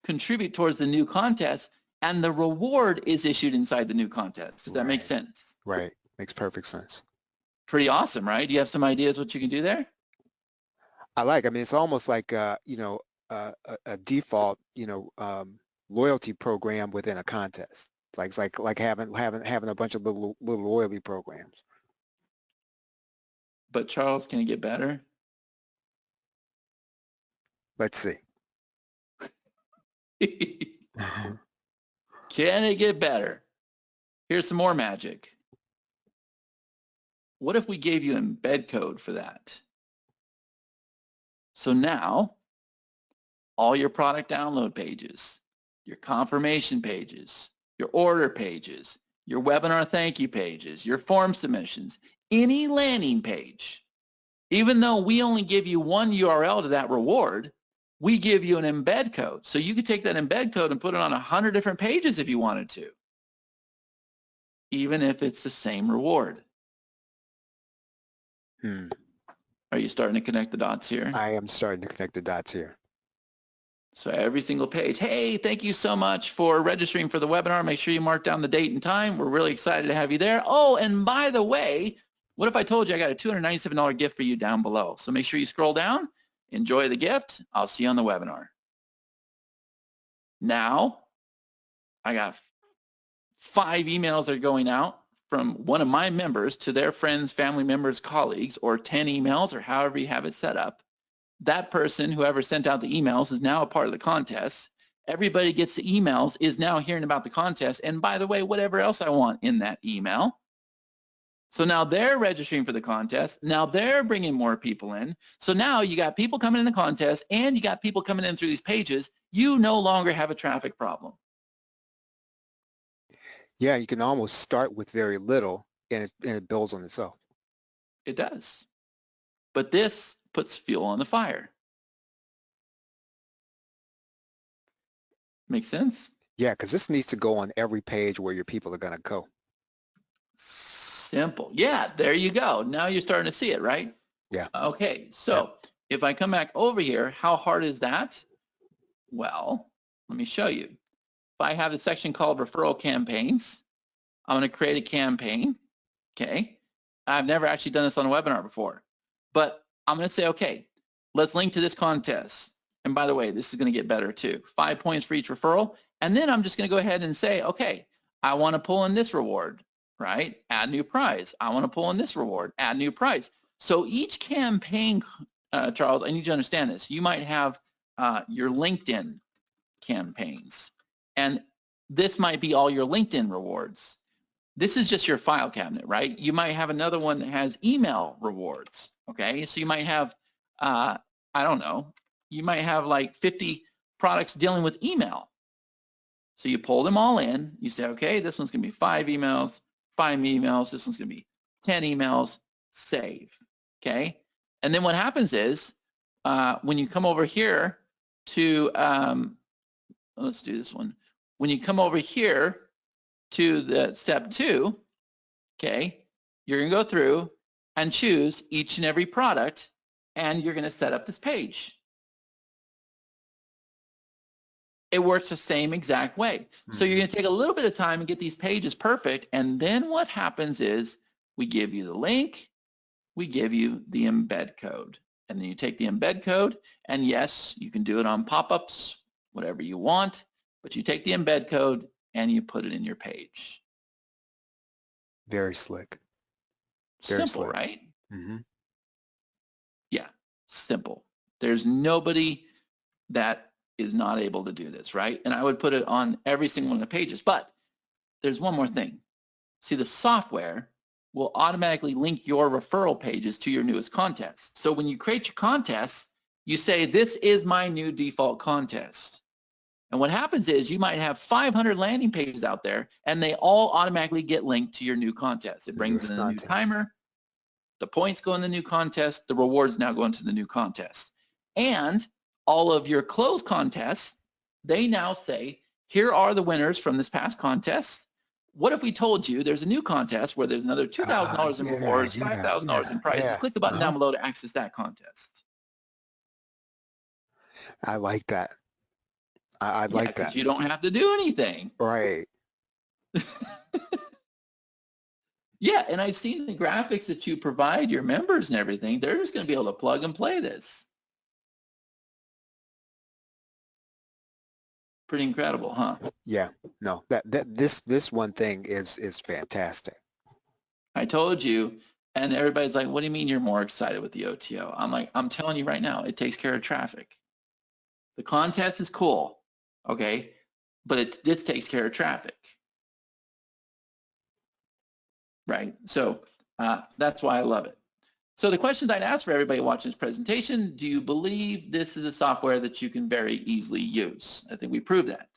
contribute towards the new contest, and the reward is issued inside the new contest. Does that make sense? Right. Makes perfect sense. Pretty awesome, right? Do you have some ideas what you can do there? I mean, it's almost like, a default, loyalty program within a contest. It's like having a bunch of little loyalty programs. But Charles, can it get better? Let's see. Can it get better? Here's some more magic. What if we gave you embed code for that? So now, all your product download pages, your confirmation pages, your order pages, your webinar thank you pages, your form submissions, any landing page, even though we only give you one URL to that reward, we give you an embed code. So you could take that embed code and put it on 100 different pages if you wanted to, even if it's the same reward. Are you starting to connect the dots here? I am starting to connect the dots here. So every single page, hey, thank you so much for registering for the webinar. Make sure you mark down the date and time. We're really excited to have you there. Oh, and by the way, what if I told you I got a $297 gift for you down below? So make sure you scroll down, enjoy the gift. I'll see you on the webinar. Now, I got 5 emails that are going out from one of my members to their friends, family members, colleagues, or 10 emails, or however you have it set up. That person, whoever sent out the emails, is now a part of the contest. Everybody gets the emails, is now hearing about the contest. And by the way, whatever else I want in that email, So now they're registering for the contest. Now they're bringing more people in. So now you got people coming in the contest and you got people coming in through these pages. You no longer have a traffic problem. Yeah, you can almost start with very little and it builds on itself. It does. But this puts fuel on the fire. Make sense? Yeah, because this needs to go on every page where your people are going to go. Simple. Yeah, there you go. Now you're starting to see it, right? Yeah. Okay, so if I come back over here, how hard is that? Well, let me show you. If I have a section called Referral Campaigns, I'm going to create a campaign, okay? I've never actually done this on a webinar before, but I'm going to say, okay, let's link to this contest. And by the way, this is going to get better too. 5 points for each referral. And then I'm just going to go ahead and say, okay, I want to pull in this reward, right? Add new prize. I want to pull in this reward, add new prize. So each campaign, Charles, I need you to understand this. You might have your LinkedIn campaigns, and this might be all your LinkedIn rewards. This is just your file cabinet, right? You might have another one that has email rewards, okay? So you might have, I don't know, you might have like 50 products dealing with email. So you pull them all in, you say, okay, this one's gonna be 5 emails, this one's gonna be 10 emails, save, okay? And then what happens is, when you come over here to, let's do this one. When you come over here to the step 2, okay, you're gonna go through and choose each and every product, and you're gonna set up this page. It works the same exact way. So you're going to take a little bit of time and get these pages perfect. And then what happens is we give you the link, we give you the embed code. And then you take the embed code, and yes, you can do it on pop-ups, whatever you want, but you take the embed code and you put it in your page. Very slick. Very Simple, slick. right? Mm-hmm. Yeah, simple. There's nobody that is not able to do this, right? And I would put it on every single one of the pages. But there's one more thing. See, the software will automatically link your referral pages to your newest contest. So when you create your contest, you say, this is my new default contest. And what happens is you might have 500 landing pages out there, and they all automatically get linked to your new contest. It brings in a new timer. The points go in the new contest. The rewards now go into the new contest. And all of your closed contests, they now say, here are the winners from this past contest. What if we told you there's a new contest where there's another $2,000 in rewards, $5,000 in prizes? Click the button down below to access that contest. I like that. I like that. You don't have to do anything. Right. Yeah, and I've seen the graphics that you provide your members and everything. They're just going to be able to plug and play this. Pretty incredible, huh? Yeah. No, this one thing is fantastic. I told you, and everybody's like, what do you mean you're more excited with the OTO? I'm like, I'm telling you right now, it takes care of traffic. The contest is cool, okay, but this takes care of traffic. Right? So that's why I love it. So the questions I'd ask for everybody watching this presentation, do you believe this is a software that you can very easily use? I think we proved that.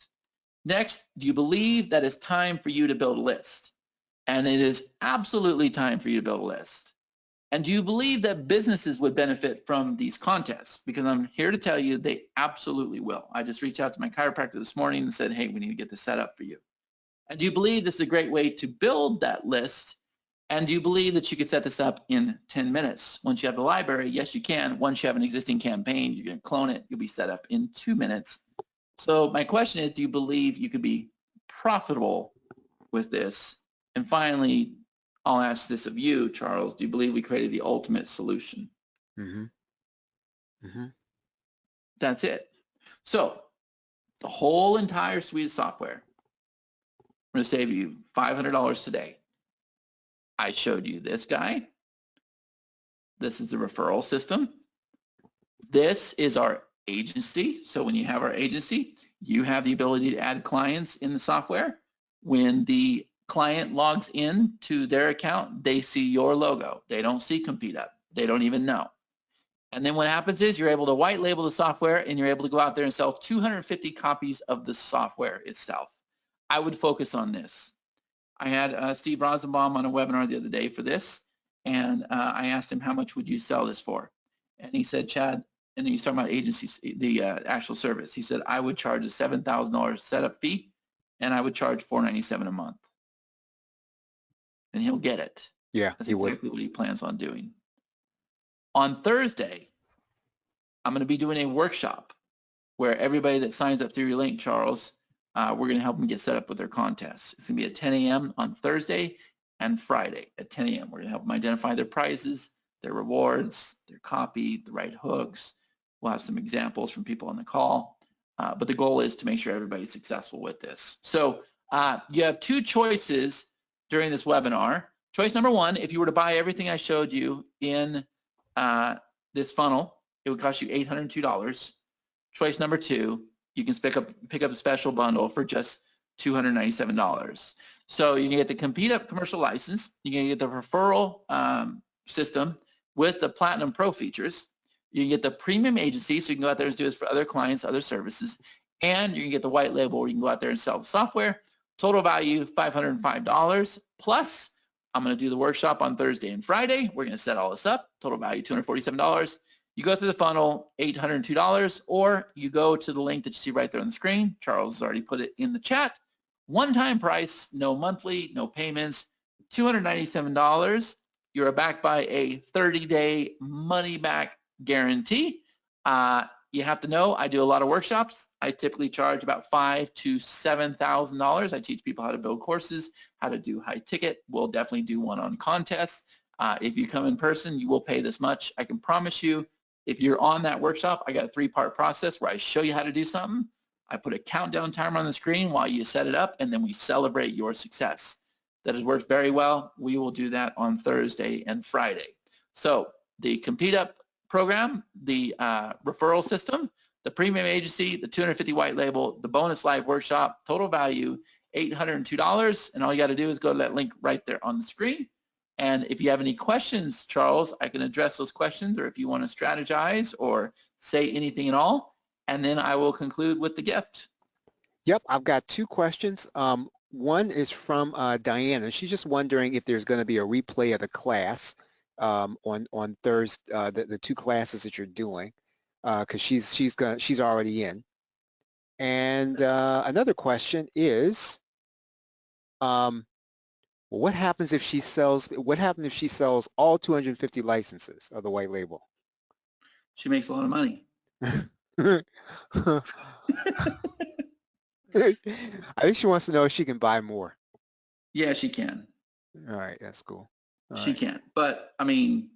Next, do you believe that it's time for you to build a list? And it is absolutely time for you to build a list. And do you believe that businesses would benefit from these contests? Because I'm here to tell you they absolutely will. I just reached out to my chiropractor this morning and said, hey, we need to get this set up for you. And do you believe this is a great way to build that list? And do you believe that you can set this up in 10 minutes? Once you have the library, yes, you can. Once you have an existing campaign, you're going to clone it. You'll be set up in 2 minutes. So my question is, do you believe you could be profitable with this? And finally, I'll ask this of you, Charles. Do you believe we created the ultimate solution? Mm-hmm. Mm-hmm. That's it. So the whole entire suite of software, I'm going to save you $500 today. I showed you this guy. This is the referral system. This is our agency. So when you have our agency, you have the ability to add clients in the software. When the client logs in to their account, they see your logo. They don't see CompleteUp. They don't even know. And then what happens is you're able to white label the software and you're able to go out there and sell 250 copies of the software itself. I would focus on this. I had Steve Rosenbaum on a webinar the other day for this, and I asked him, how much would you sell this for? And he said, Chad, and then he's talking about agencies, the actual service. He said, I would charge a $7,000 setup fee, and I would charge $497 a month. And he'll get it. Yeah, That's he exactly would. what he plans on doing. On Thursday, I'm going to be doing a workshop where everybody that signs up through your link, Charles, we're going to help them get set up with their contests. It's going to be at 10 a.m. on Thursday and Friday at 10 a.m. We're going to help them identify their prizes, their rewards, their copy, the right hooks. We'll have some examples from people on the call. But the goal is to make sure everybody's successful with this. So you have two choices during this webinar. Choice number one, if you were to buy everything I showed you in this funnel, it would cost you $802. Choice number two, you can pick up a special bundle for just $297. So you can get the CompleteUp commercial license, you can get the referral system with the Platinum Pro features, you can get the premium agency, so you can go out there and do this for other clients, other services, and you can get the white label where you can go out there and sell the software. Total value, $505, plus I'm going to do the workshop on Thursday and Friday. We're going to set all this up. Total value, $247. You go through the funnel, $802, or you go to the link that you see right there on the screen. Charles has already put it in the chat. One-time price, no monthly, no payments, $297. You're backed by a 30-day money-back guarantee. You have to know I do a lot of workshops. I typically charge about $5,000 to $7,000. I teach people how to build courses, how to do high ticket. We'll definitely do one on contests. If you come in person, you will pay this much. I can promise you, if you're on that workshop, I got a 3-part process where I show you how to do something. I put a countdown timer on the screen while you set it up, and then we celebrate your success. That has worked very well. We will do that on Thursday and Friday. So the CompleteUp program, the referral system, the premium agency, the 250 white label, the bonus live workshop, total value $802. And all you got to do is go to that link right there on the screen. And if you have any questions, Charles, I can address those questions, or if you want to strategize or say anything at all, and then I will conclude with the gift. Yep, I've got two questions. One is from Diana. She's just wondering if there's going to be a replay of the class on Thursday, the two classes that you're doing, because she's already in. And another question is, what happens if she sells? What happens if she sells all 250 licenses of the white label? She makes a lot of money. I think she wants to know if she can buy more. Yeah, she can. All right, that's cool. She can. But, I mean,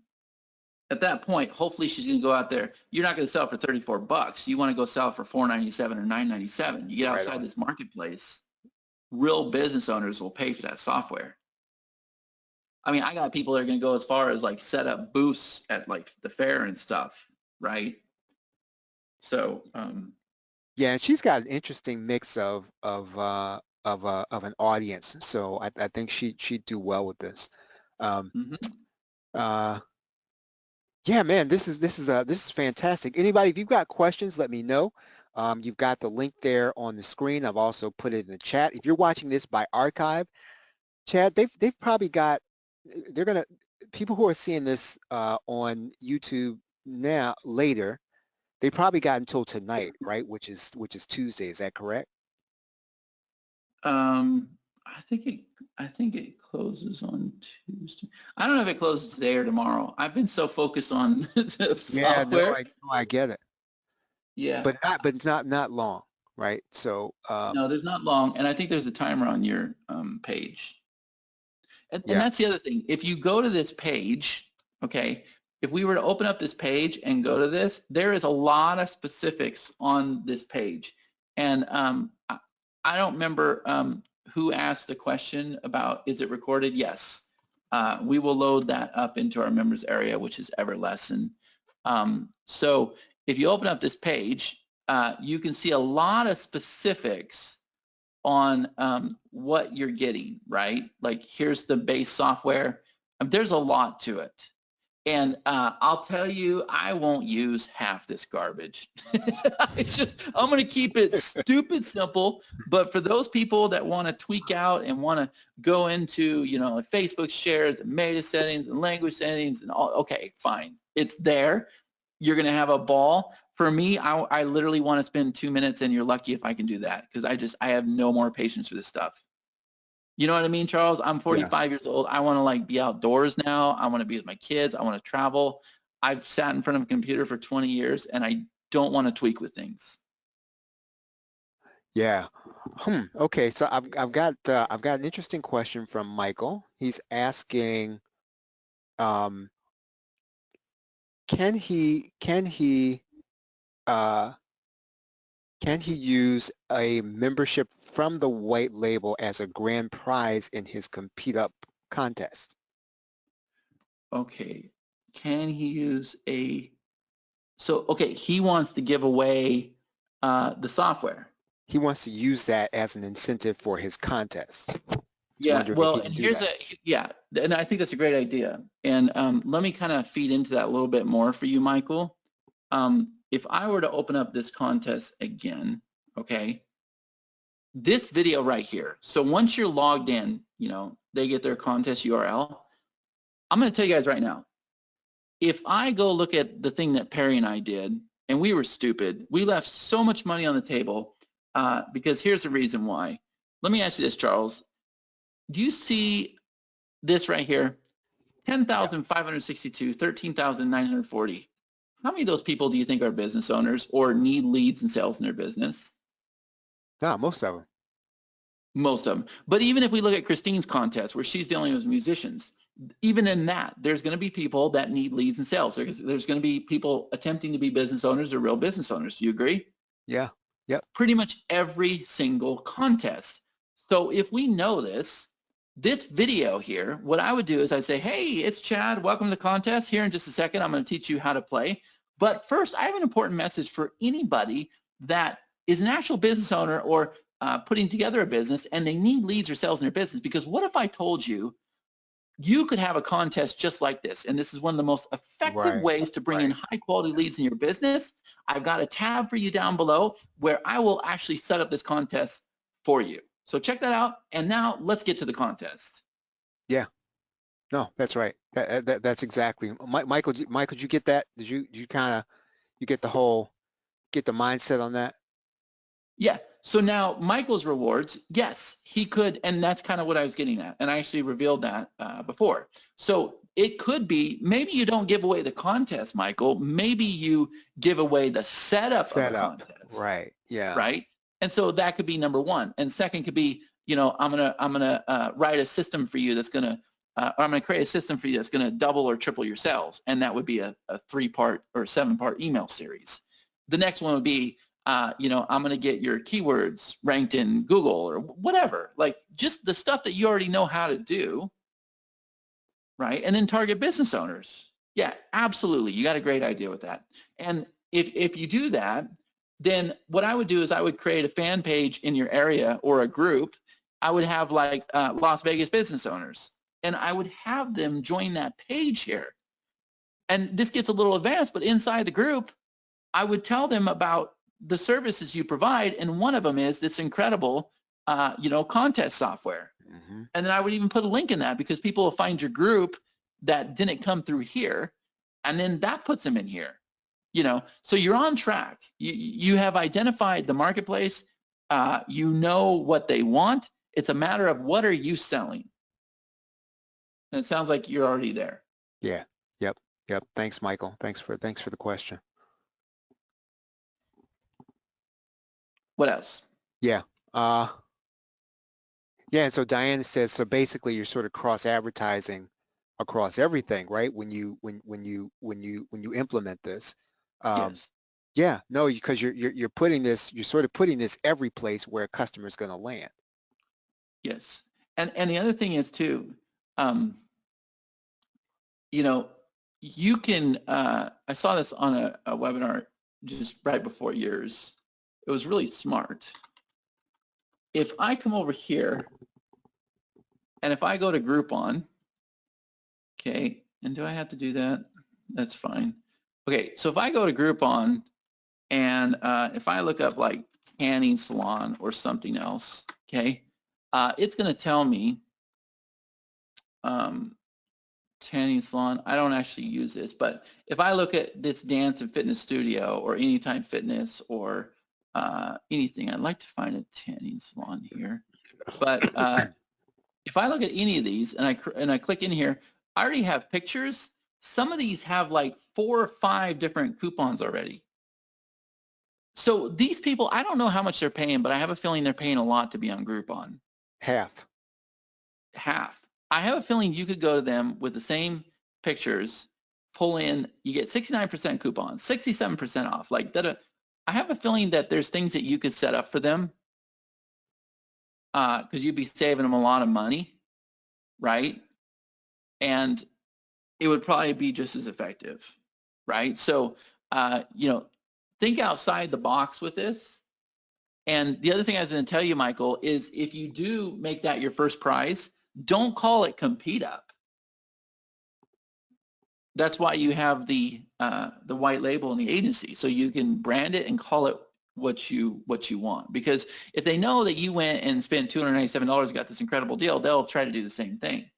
at that point, hopefully she's going to go out there. You're not going to sell it for $34. You want to go sell it for $497 or $997. You get outside this marketplace, real business owners will pay for that software. I mean, I got people that are going to go as far as like set up booths at like the fair and stuff, right? So, yeah, and she's got an interesting mix of an audience, so I think she'd do well with this. Yeah, man, this is fantastic. Anybody, if you've got questions, let me know. You've got the link there on the screen. I've also put it in the chat. If you're watching this by archive, Chad, they've probably got, people who are seeing this on YouTube now later, they probably got until tonight, right? Which is Tuesday. Is that correct? I think it closes on Tuesday. I don't know if it closes today or tomorrow. I've been so focused on the software. No, I get it. Yeah, but it's not long, right? So no, there's not long, and I think there's a timer on your page. And that's the other thing. If you go to this page, okay, if we were to open up this page and go to this, there is a lot of specifics on this page. And I don't remember who asked the question about, is it recorded? Yes. We will load that up into our members area, which is Everlesson. So if you open up this page, you can see a lot of specifics on what you're getting, right? Like here's the base software. There's a lot to it. And I'll tell you, I won't use half this garbage. I'm going to keep it stupid simple. But for those people that want to tweak out and want to go into, Facebook shares and meta settings and language settings and all, okay, fine. It's there. You're going to have a ball. For me, I literally want to spend 2 minutes, and you're lucky if I can do that because I have no more patience for this stuff. You know what I mean, Charles? I'm 45 years old. I want to be outdoors now. I want to be with my kids. I want to travel. I've sat in front of a computer for 20 years, and I don't want to tweak with things. Yeah. Okay. So I've got an interesting question from Michael. He's asking, can he use a membership from the white label as a grand prize in his CompleteUp contest? Okay. Can he use okay, he wants to give away the software. He wants to use that as an incentive for his contest. Yeah, well, and here's and I think that's a great idea. And let me kind of feed into that a little bit more for you, Michael. If I were to open up this contest again, okay, this video right here. So once you're logged in, they get their contest URL. I'm going to tell you guys right now, if I go look at the thing that Perry and I did, and we were stupid, we left so much money on the table because here's the reason why. Let me ask you this, Charles. Do you see this right here? 10,562, 13,940. How many of those people do you think are business owners or need leads and sales in their business? No, most of them. Most of them. But even if we look at Christine's contest where she's dealing with musicians, even in that, there's going to be people that need leads and sales. There's going to be people attempting to be business owners or real business owners. Do you agree? Yeah. Yep. Pretty much every single contest. So if we know this video here, what I would do is I'd say, hey, it's Chad. Welcome to the contest. Here in just a second, I'm going to teach you how to play. But first, I have an important message for anybody that is an actual business owner or putting together a business and they need leads or sales in their business. Because what if I told you you could have a contest just like this? And this is one of the most effective ways to bring in high quality leads in your business. I've got a tab for you down below where I will actually set up this contest for you. So check that out. And now let's get to the contest. Yeah. No, that's right. That's exactly. Michael, did you get that? Did you get the mindset on that? Yeah. So now Michael's rewards, yes, he could, and that's kind of what I was getting at. And I actually revealed that before. So it could be, maybe you don't give away the contest, Michael. Maybe you give away the setup of the contest. Right. Yeah. Right. And so that could be number one. And second could be, I'm gonna write a system for you that's gonna, or I'm gonna create a system for you that's gonna double or triple your sales. And that would be a 3-part or 7-part email series. The next one would be, I'm going to get your keywords ranked in Google or whatever, like just the stuff that you already know how to do, right? And then target business owners. Yeah, absolutely. You got a great idea with that. And if you do that, then what I would do is I would create a fan page in your area or a group. I would have like Las Vegas business owners, and I would have them join that page here. And this gets a little advanced, but inside the group, I would tell them about the services you provide, and one of them is this incredible, contest software. Mm-hmm. And then I would even put a link in that because people will find your group that didn't come through here, and then that puts them in here. So you're on track. You have identified the marketplace. You know what they want. It's a matter of what are you selling. And it sounds like you're already there. Yeah. Yep. Thanks, Michael. Thanks for the question. What else? Yeah. And so Diana says, so basically you're sort of cross-advertising across everything, right? When you implement this. Yes. Yeah, no, because you're sort of putting this every place where a customer is going to land. Yes. And the other thing is too, you can, I saw this on a webinar just right before yours. It was really smart. if I come over here, and if I go to Groupon, okay, and do I have to do that? That's fine. Okay, so if I go to Groupon, and if I look up like tanning salon or something else, okay, it's going to tell me tanning salon. I don't actually use this, but if I look at this dance and fitness studio or Anytime Fitness or anything, I'd like to find a tanning salon here. But if I look at any of these and I click in here, I already have pictures. Some of these have like 4 or 5 different coupons already. So these people, I don't know how much they're paying, but I have a feeling they're paying a lot to be on Groupon. Half. I have a feeling you could go to them with the same pictures, pull in, you get 69% coupons, 67% off. Like that. I have a feeling that there's things that you could set up for them because you'd be saving them a lot of money, right? And it would probably be just as effective, right? So, think outside the box with this. And the other thing I was going to tell you, Michael, is if you do make that your first prize, don't call it CompleteUp. That's why you have the white label in the agency, so you can brand it and call it what you want. Because if they know that you went and spent $297 and got this incredible deal, they'll try to do the same thing.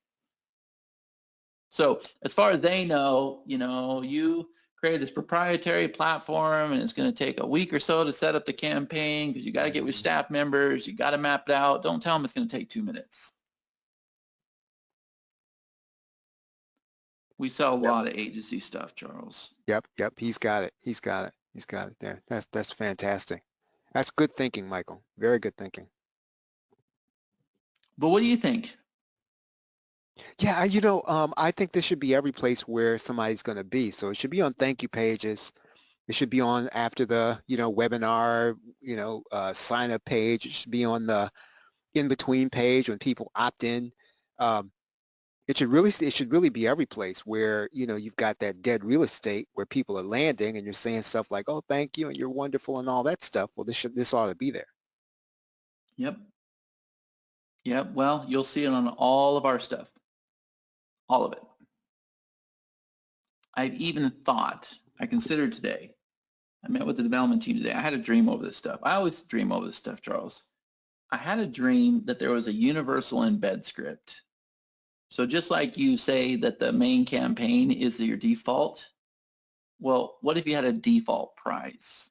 So as far as they know, you create this proprietary platform and it's going to take a week or so to set up the campaign because you got to get with staff members, you got to map it out. Don't tell them it's going to take 2 minutes. We sell a lot of agency stuff, Charles. Yep. He's got it. He's got it there. That's fantastic. That's good thinking, Michael. Very good thinking. But what do you think? Yeah, I think this should be every place where somebody's going to be. So it should be on thank you pages. It should be on after the, webinar, sign up page. It should be on the in-between page when people opt in. It should really be every place where, you've got that dead real estate where people are landing and you're saying stuff like, oh, thank you, and you're wonderful and all that stuff. Well, this ought to be there. Yep. Well, you'll see it on all of our stuff. All of it. I've even I considered today, I met with the development team today. I had a dream over this stuff. I always dream over this stuff, Charles. I had a dream that there was a universal embed script. So just like you say that the main campaign is your default, well, what if you had a default price?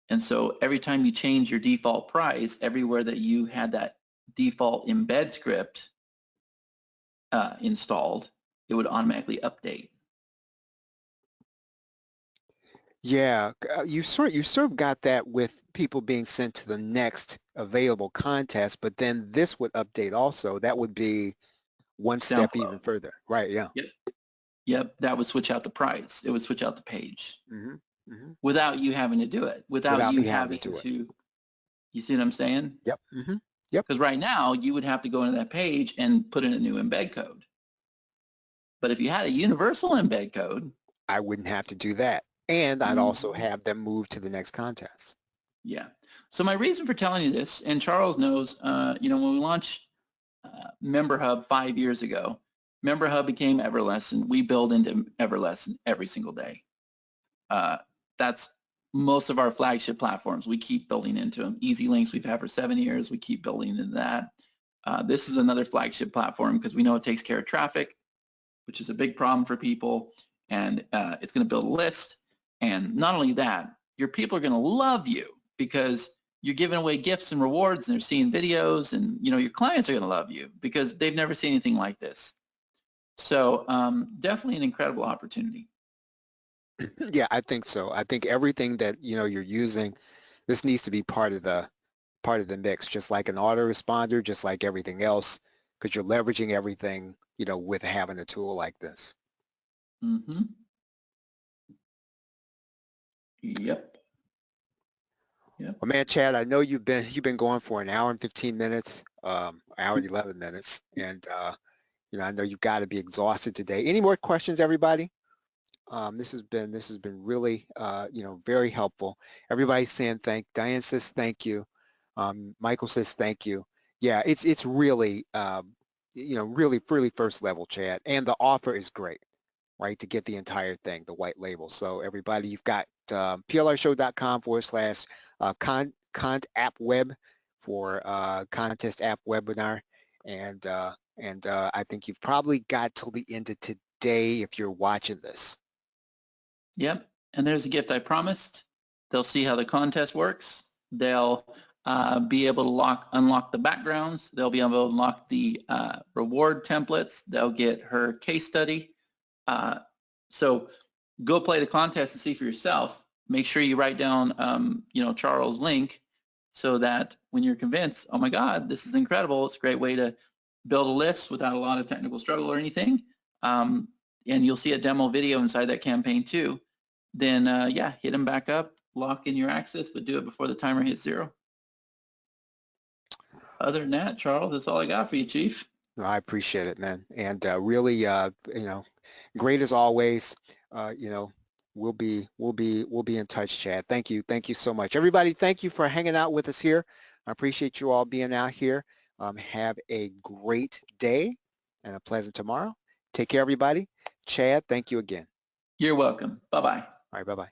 And so every time you change your default price, everywhere that you had that default embed script installed, it would automatically update. Yeah, you sort of got that with people being sent to the next available contest, but then this would update also. That would be one step even further. Right, yeah. Yep, that would switch out the price. It would switch out the page without you having to do it, without you having to, you see what I'm saying? Yep. Because right now, you would have to go into that page and put in a new embed code. But if you had a universal embed code, I wouldn't have to do that. And I'd also have them move to the next contest. Yeah. So my reason for telling you this, and Charles knows, when we launched Member Hub 5 years ago, Member Hub became Everlesson. We build into Everlesson every single day. That's most of our flagship platforms. We keep building into them. Easy Links we've had for 7 years. We keep building into that. This is another flagship platform because we know it takes care of traffic, which is a big problem for people. And it's going to build a list. And not only that, your people are going to love you because you're giving away gifts and rewards and they're seeing videos and, your clients are going to love you because they've never seen anything like this. So definitely an incredible opportunity. Yeah, I think so. I think everything that, you're using, this needs to be part of the mix, just like an autoresponder, just like everything else, because you're leveraging everything, with having a tool like this. Mm-hmm. Yep. Well, man, Chad, I know you've been going for an hour and 15 minutes, hour and 11 minutes, and I know you've got to be exhausted today. Any more questions, everybody? This has been really very helpful. Everybody's saying Diane says thank you. Michael says thank you. Yeah, it's really really first level, Chad, and the offer is great, right? To get the entire thing, the white label. So everybody, you've got plrshow.com/cont app web for contest app webinar, and I think you've probably got till the end of today if you're watching this. Yep, and there's a gift I promised. They'll see how the contest works. They'll be able to unlock the backgrounds. They'll be able to unlock the reward templates. They'll get her case study. So go play the contest and see for yourself. Make sure you write down, Charles' link so that when you're convinced, oh my God, this is incredible. It's a great way to build a list without a lot of technical struggle or anything. And you'll see a demo video inside that campaign too. Then, hit them back up, lock in your access, but do it before the timer hits 0. Other than that, Charles, that's all I got for you, Chief. I appreciate it, man. And really, great as always. We'll be in touch, Chad. Thank you so much, everybody. Thank you for hanging out with us here. I appreciate you all being out here. Have a great day and a pleasant tomorrow. Take care, everybody. Chad, thank you again. You're welcome. Bye-bye. All right, bye-bye.